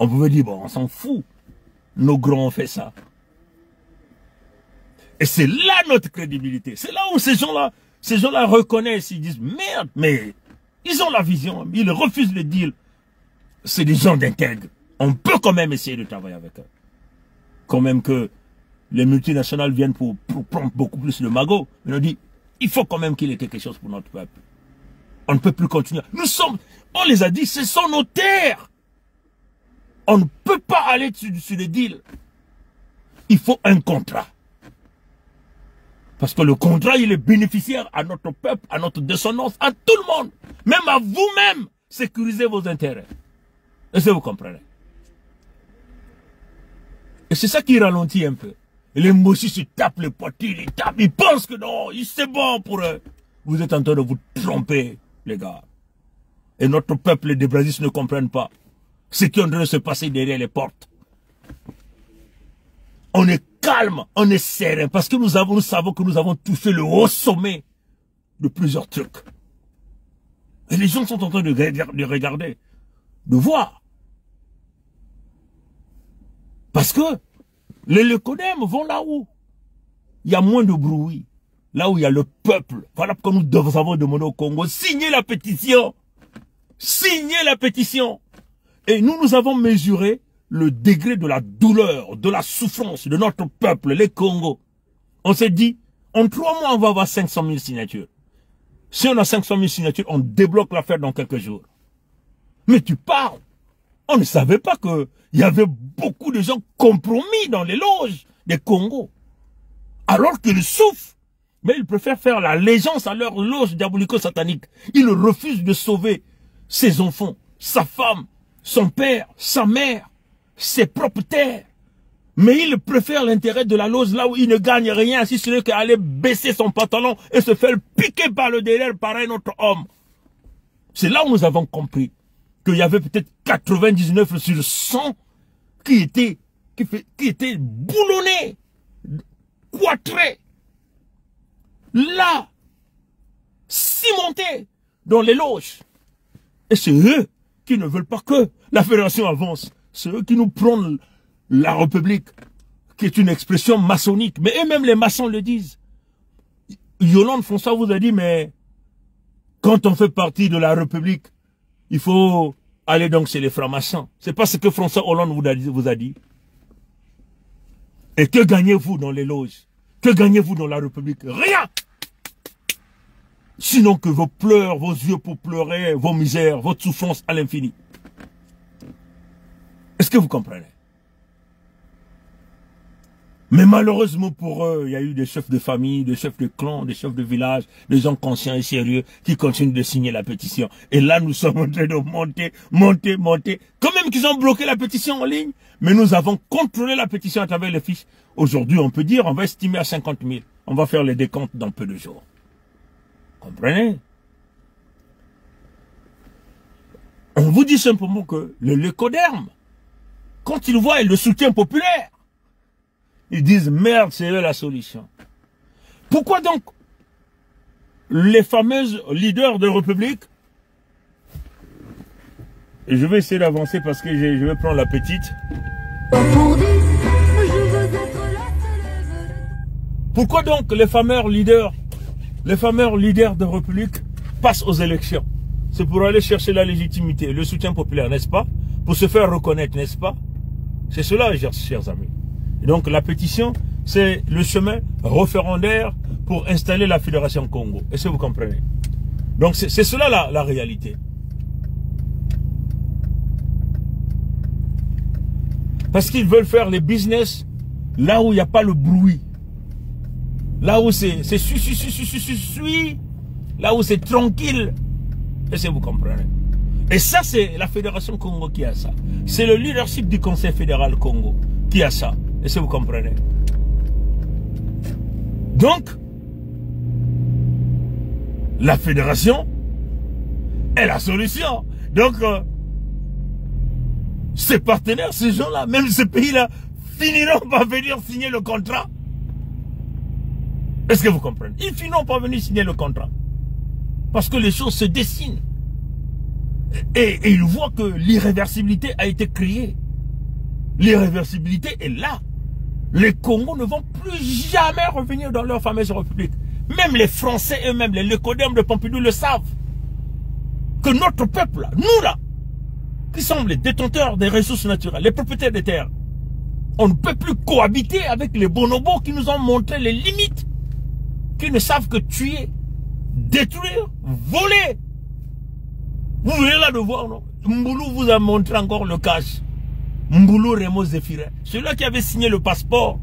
On pouvait dire, bon, on s'en fout. Nos grands ont fait ça. Et c'est là notre crédibilité. C'est là où ces gens-là reconnaissent, ils disent, merde, mais ils ont la vision, ils refusent le deal. C'est des gens d'intègre. On peut quand même essayer de travailler avec eux. Quand même que les multinationales viennent pour prendre beaucoup plus de magot. Mais on dit, il faut quand même qu'il y ait quelque chose pour notre peuple. On ne peut plus continuer. On les a dit, ce sont nos terres. On ne peut pas aller sur les deals. Il faut un contrat. Parce que le contrat, il est bénéficiaire à notre peuple, à notre descendance, à tout le monde. Même à vous-même, sécurisez vos intérêts. Est-ce que vous comprenez? Et c'est ça qui ralentit un peu. Et les Mboshi se tapent les poitrines, ils pensent que non, c'est bon pour eux. Vous êtes en train de vous tromper, les gars. Et notre peuple, les débrasistes ne comprennent pas ce qui est en train de se passer derrière les portes. On est calme, on est serein, parce que nous savons que nous avons touché le haut sommet de plusieurs trucs. Et les gens sont en train de regarder, de voir. Parce que les lécodermes vont là où il y a moins de bruit, là où il y a le peuple. Voilà pourquoi nous devons demander au Congo, signez la pétition. Signez la pétition. Et nous avons mesuré le degré de la douleur, de la souffrance de notre peuple, les Congos. On s'est dit, en 3 mois, on va avoir 500 000 signatures. Si on a 500 000 signatures, on débloque l'affaire dans quelques jours. Mais tu parles. On ne savait pas qu'il y avait beaucoup de gens compromis dans les loges des Congos. Alors qu'ils souffrent. Mais ils préfèrent faire l'allégeance à leur loge diabolico-satanique. Ils refusent de sauver ses enfants, sa femme, son père, sa mère, ses propres terres. Mais ils préfèrent l'intérêt de la loge là où il ne gagne rien, si ce n'est qu'aller baisser son pantalon et se faire piquer par le derrière par un autre homme. C'est là où nous avons compris qu'il y avait peut-être 99 sur 100 qui étaient boulonnés, quatrés, là, cimentés dans les loges. Et c'est eux qui ne veulent pas que la fédération avance. C'est eux qui nous prônent la République, qui est une expression maçonnique. Mais eux-mêmes, les maçons le disent. Yolande François vous a dit, mais quand on fait partie de la République, il faut aller donc chez les francs-maçons. C'est pas ce que François Hollande vous a dit. Et que gagnez-vous dans les loges? Que gagnez-vous dans la République? Rien! Sinon que vos pleurs, vos yeux pour pleurer, vos misères, votre souffrance à l'infini. Est-ce que vous comprenez? Mais malheureusement pour eux, il y a eu des chefs de famille, des chefs de clan, des chefs de village, des gens conscients et sérieux qui continuent de signer la pétition. Et là, nous sommes en train de monter. Quand même qu'ils ont bloqué la pétition en ligne, mais nous avons contrôlé la pétition à travers les fiches. Aujourd'hui, on peut dire, on va estimer à 50 000. On va faire les décomptes dans peu de jours. Comprenez? On vous dit simplement que le leucoderme, quand ils voient le soutien populaire, ils disent merde, c'est eux la solution. Pourquoi donc les fameuses leaders de République, et je vais essayer d'avancer parce que je vais prendre la petite. Pourquoi donc les fameux leaders de République passent aux élections? C'est pour aller chercher la légitimité, le soutien populaire, n'est-ce pas? Pour se faire reconnaître, n'est-ce pas? C'est cela, chers amis. Et donc la pétition, c'est le chemin référendaire pour installer la Fédération Congo. Est-ce que vous comprenez? Donc c'est cela la réalité. Parce qu'ils veulent faire les business là où il n'y a pas le bruit. Là où c'est là où c'est tranquille. Est-ce que vous comprenez? Et ça, c'est la Fédération Congo qui a ça. C'est le leadership du Conseil fédéral Congo qui a ça. Est-ce que vous comprenez? Donc, la fédération est la solution. Donc, ces partenaires, ces gens-là, même ces pays-là, finiront par venir signer le contrat. Est-ce que vous comprenez? Ils finiront par venir signer le contrat. Parce que les choses se dessinent. Et ils voient que l'irréversibilité a été créée. L'irréversibilité est là. Les Congos ne vont plus jamais revenir dans leur fameuse république. Même les Français eux-mêmes, les leucodermes de Pompidou le savent. Que notre peuple, nous là, qui sommes les détenteurs des ressources naturelles, les propriétaires des terres, on ne peut plus cohabiter avec les bonobos qui nous ont montré les limites, qui ne savent que tuer, détruire, voler. Vous venez là de voir, non? Mboulou vous a montré encore le cash. Mboulou Remo Zéphirin, celui-là qui avait signé le passeport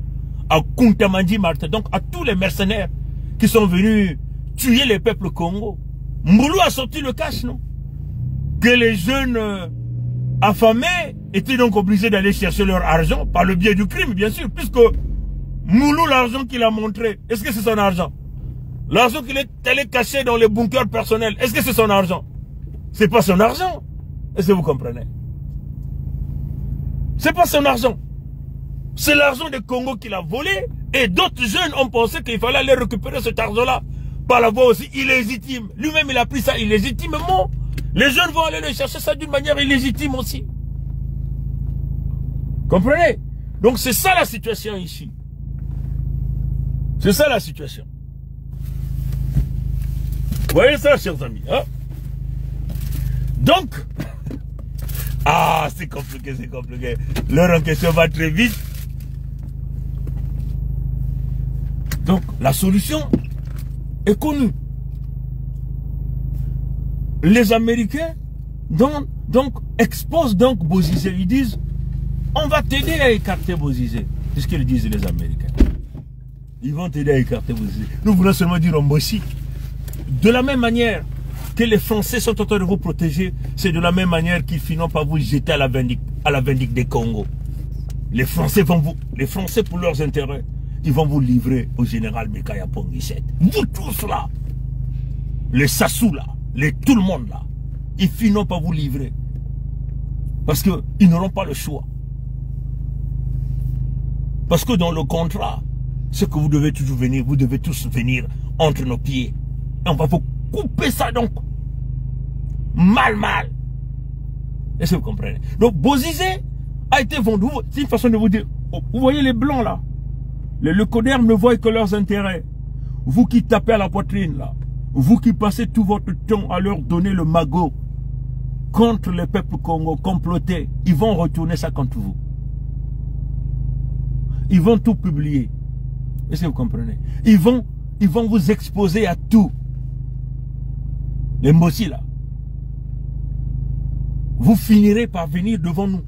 à Kuntamandi Martin, donc à tous les mercenaires qui sont venus tuer les peuples Congo. Mboulou a sorti le cash, non? Que les jeunes affamés étaient donc obligés d'aller chercher leur argent par le biais du crime, bien sûr, puisque Mboulou, l'argent qu'il a montré, est-ce que c'est son argent? L'argent qu'il est allé cacher dans les bunkers personnels, est-ce que c'est son argent? C'est pas son argent. Est-ce que vous comprenez? C'est pas son argent. C'est l'argent des Congo qu'il a volé. Et d'autres jeunes ont pensé qu'il fallait aller récupérer cet argent-là par la voie aussi illégitime. Lui-même, il a pris ça illégitimement. Les jeunes vont aller le chercher ça d'une manière illégitime aussi. Comprenez? Donc c'est ça la situation ici. C'est ça la situation. Vous voyez ça, chers amis, hein? Donc, ah, c'est compliqué, c'est compliqué. L'heure en question va très vite. Donc, la solution est connue. Les Américains donc exposent donc Bozizé. Ils disent, on va t'aider à écarter Bozizé. C'est ce qu'ils disent les Américains. Ils vont t'aider à écarter vos idées. Nous voulons seulement dire Mbossi. De la même manière que les Français sont en train de vous protéger, c'est de la même manière qu'ils finiront par vous jeter à la vindicte des Congo. Les Français pour leurs intérêts, ils vont vous livrer au général Bekaya Pongisset. Vous tous là, les Sassou là, tout le monde là, ils finiront par vous livrer. Parce qu'ils n'auront pas le choix. Parce que dans le contrat, c'est que vous devez toujours venir, vous devez tous venir entre nos pieds. Et on va vous couper ça donc. Mal. Est-ce que vous comprenez? Donc Bozizé a été vendu. C'est une façon de vous dire. Vous voyez les blancs là. Les leucodermes ne voient que leurs intérêts. Vous qui tapez à la poitrine là. Vous qui passez tout votre temps à leur donner le magot contre le peuple Congo, comploté. Ils vont retourner ça contre vous. Ils vont tout publier. Est-ce que vous comprenez? Ils vont vous exposer à tout. Les Mbossi là. Vous finirez par venir devant nous.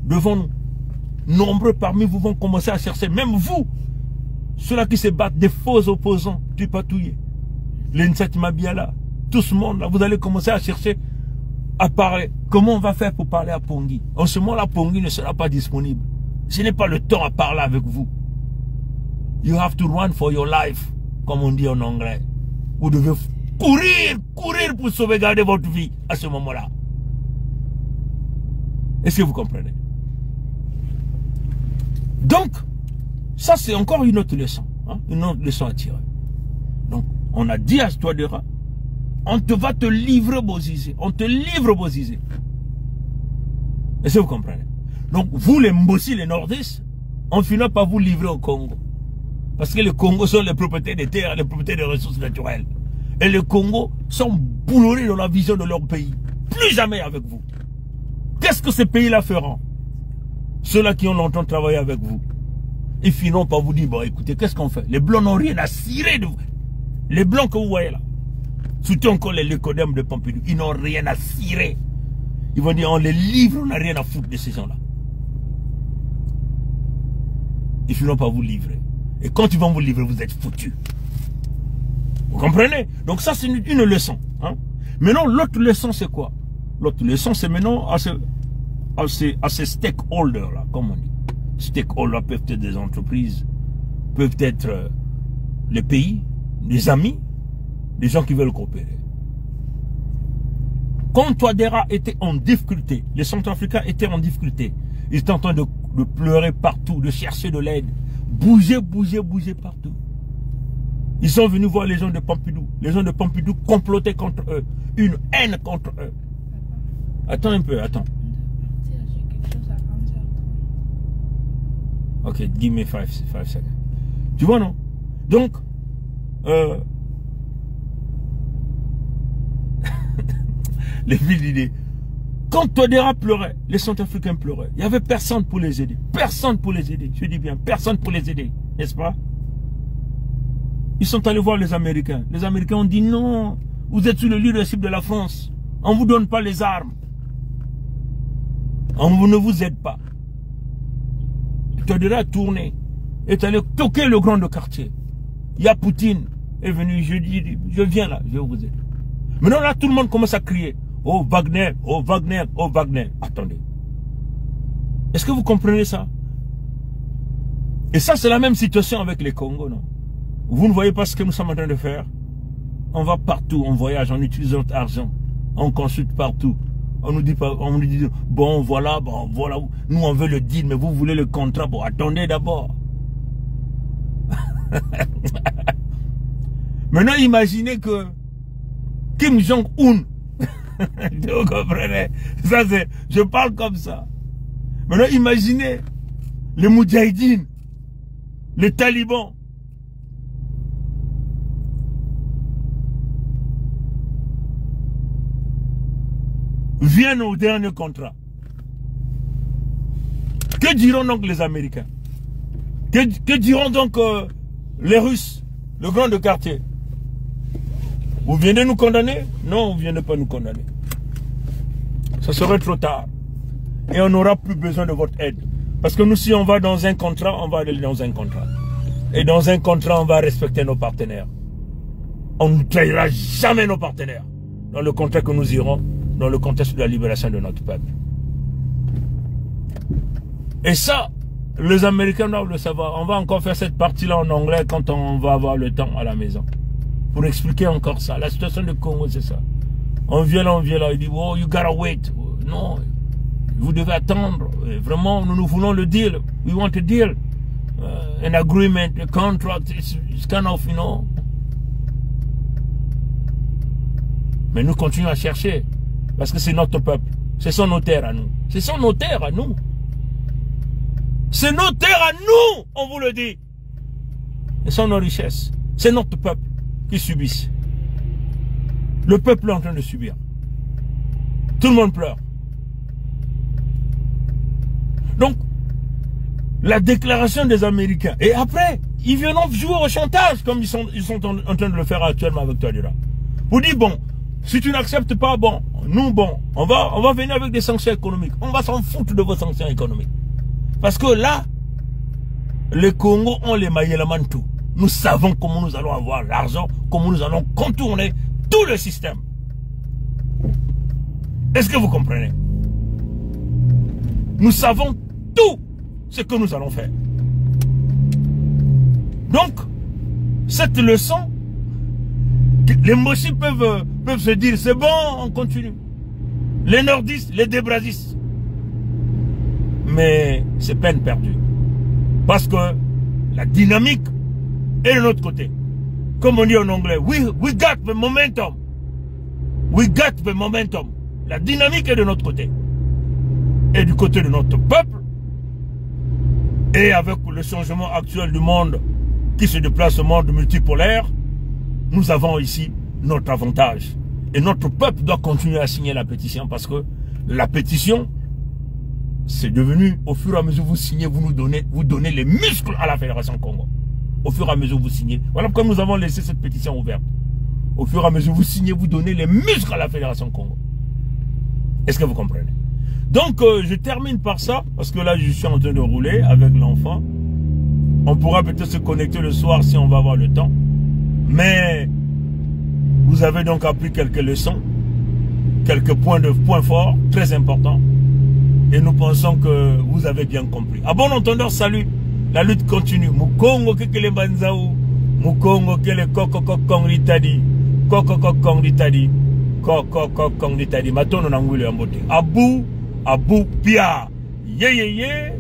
Devant nous. Nombreux parmi vous vont commencer à chercher. Même vous. Ceux-là qui se battent, des faux opposants. Tu patouilles. L'Insat Mabiala. Tout ce monde là. Vous allez commencer à chercher. À parler. Comment on va faire pour parler à Pongui? En ce moment là, Pongui ne sera pas disponible. Je n'ai pas le temps à parler avec vous. You have to run for your life. Comme on dit en anglais. Vous devez courir pour sauvegarder votre vie à ce moment-là. Est-ce que vous comprenez? Donc, ça c'est encore une autre leçon. Hein, une autre leçon à tirer. Donc, on a dit à Touadéra, on va te livrer Bozizé. On te livre Bozizé. Est-ce que vous comprenez? Donc, vous les Mbossi, les nordistes, on finira par vous livrer au Congo. Parce que les Congos sont les propriétaires des terres, les propriétaires des ressources naturelles. Et les Congos sont boulonnés dans la vision de leur pays. Plus jamais avec vous. Qu'est-ce que ces pays-là feront? Ceux-là qui ont longtemps travaillé avec vous. Ils finiront par vous dire, bon écoutez, qu'est-ce qu'on fait? Les Blancs n'ont rien à cirer de vous. Les Blancs que vous voyez là. Surtout encore les leucodermes de Pompidou. Ils n'ont rien à cirer. Ils vont dire, on les livre, on n'a rien à foutre de ces gens-là. Ils finiront par vous livrer. Et quand ils vont vous livrer, vous êtes foutus. Vous comprenez? Donc ça, c'est une leçon. Hein? Maintenant, l'autre leçon, c'est quoi? L'autre leçon, c'est maintenant à ces stakeholders-là, comme on dit. Stakeholders peuvent être des entreprises, peuvent être les pays, des amis, des gens qui veulent coopérer. Quand Touadéra était en difficulté, les Centrafricains étaient en difficulté. Ils étaient en train de pleurer partout, de chercher de l'aide. Bouger partout. Ils sont venus voir les gens de Pompidou. Les gens de Pompidou complotaient contre eux. Une haine contre eux. Attends un peu, attends. Ok, give me 5 seconds. Tu vois, non? Donc, les villes d'idées. Quand Touadéra pleurait, les Centrafricains pleuraient. Il n'y avait personne pour les aider. Personne pour les aider. Je dis bien, personne pour les aider. N'est-ce pas? Ils sont allés voir les Américains. Les Américains ont dit non, vous êtes sous le leadership de la France. On ne vous donne pas les armes. On ne vous aide pas. Touadéra a tourné. Est allé toquer le grand de quartier. Il y a Poutine est venu. Je dis, je viens là, je vais vous aider. Maintenant là, tout le monde commence à crier. Oh Wagner, oh Wagner, oh Wagner. Attendez. Est-ce que vous comprenez ça? Et ça, c'est la même situation avec les Congos, non? Vous ne voyez pas ce que nous sommes en train de faire? On va partout, on voyage, on utilise notre argent. On consulte partout. On nous dit pas, on nous dit, bon voilà, nous on veut le deal, mais vous voulez le contrat. Bon, attendez d'abord. Maintenant, imaginez que Kim Jong-un, vous comprenez? Ça c'est, je parle comme ça. Maintenant, imaginez les Moudjahidines, les talibans. Viennent au dernier contrat. Que diront donc les Américains? Que diront donc les Russes, le grand de quartier? Vous venez nous condamner? Non, vous ne venez pas nous condamner. Ça serait trop tard. Et on n'aura plus besoin de votre aide. Parce que nous, si on va dans un contrat, on va aller dans un contrat. Et dans un contrat, on va respecter nos partenaires. On ne trahira jamais nos partenaires. Dans le contrat que nous irons, dans le contexte de la libération de notre peuple. Et ça, les Américains doivent le savoir. On va encore faire cette partie-là en anglais quand on va avoir le temps à la maison. Pour expliquer encore ça. La situation du Congo, c'est ça. On vient là, il dit, oh, you gotta wait. Non, vous devez attendre. Vraiment, nous voulons le deal. We want a deal. An agreement, a contract, it's kind of, you know. Mais nous continuons à chercher. Parce que c'est notre peuple. Ce sont nos terres à nous. Ce sont nos terres à nous. C'est nos terres à nous, on vous le dit. Ce sont nos richesses. C'est notre peuple qui subissent. Le peuple est en train de subir. Tout le monde pleure. Donc, la déclaration des Américains. Et après, ils viennent jouer au chantage, comme ils sont en train de le faire actuellement avec Touadéra. Vous dites, bon, si tu n'acceptes pas, bon, nous, bon, on va venir avec des sanctions économiques. On va s'en foutre de vos sanctions économiques. Parce que là, les Congos ont les maillements tout. Nous savons comment nous allons avoir l'argent, comment nous allons contourner tout le système. Est-ce que vous comprenez? Nous savons tout ce que nous allons faire. Donc, cette leçon, les Mboshi peuvent se dire, c'est bon, on continue. Les nordistes, les débrasistes. Mais c'est peine perdue. Parce que la dynamique est de notre côté. Comme on dit en anglais, we got the momentum. We got the momentum. La dynamique est de notre côté. Et du côté de notre peuple. Et avec le changement actuel du monde qui se déplace au monde multipolaire, nous avons ici notre avantage. Et notre peuple doit continuer à signer la pétition parce que la pétition, c'est devenu, au fur et à mesure où vous signez, vous donnez les muscles à la Fédération Congo. Au fur et à mesure où vous signez. Voilà pourquoi nous avons laissé cette pétition ouverte. Au fur et à mesure où vous signez, vous donnez les muscles à la Fédération Congo. Est-ce que vous comprenez? Donc, je termine par ça, parce que là, je suis en train de rouler avec l'enfant. On pourra peut-être se connecter le soir si on va avoir le temps. Mais, vous avez donc appris quelques leçons, quelques points forts, très importants. Et nous pensons que vous avez bien compris. À bon entendeur, salut. La lutte continue. Mukongo kekele banzao. Mukongo kele koko kong litadi. Koko kong litadi. Koko kong litadi. Matono nangule ambote. Abu pia. Ye.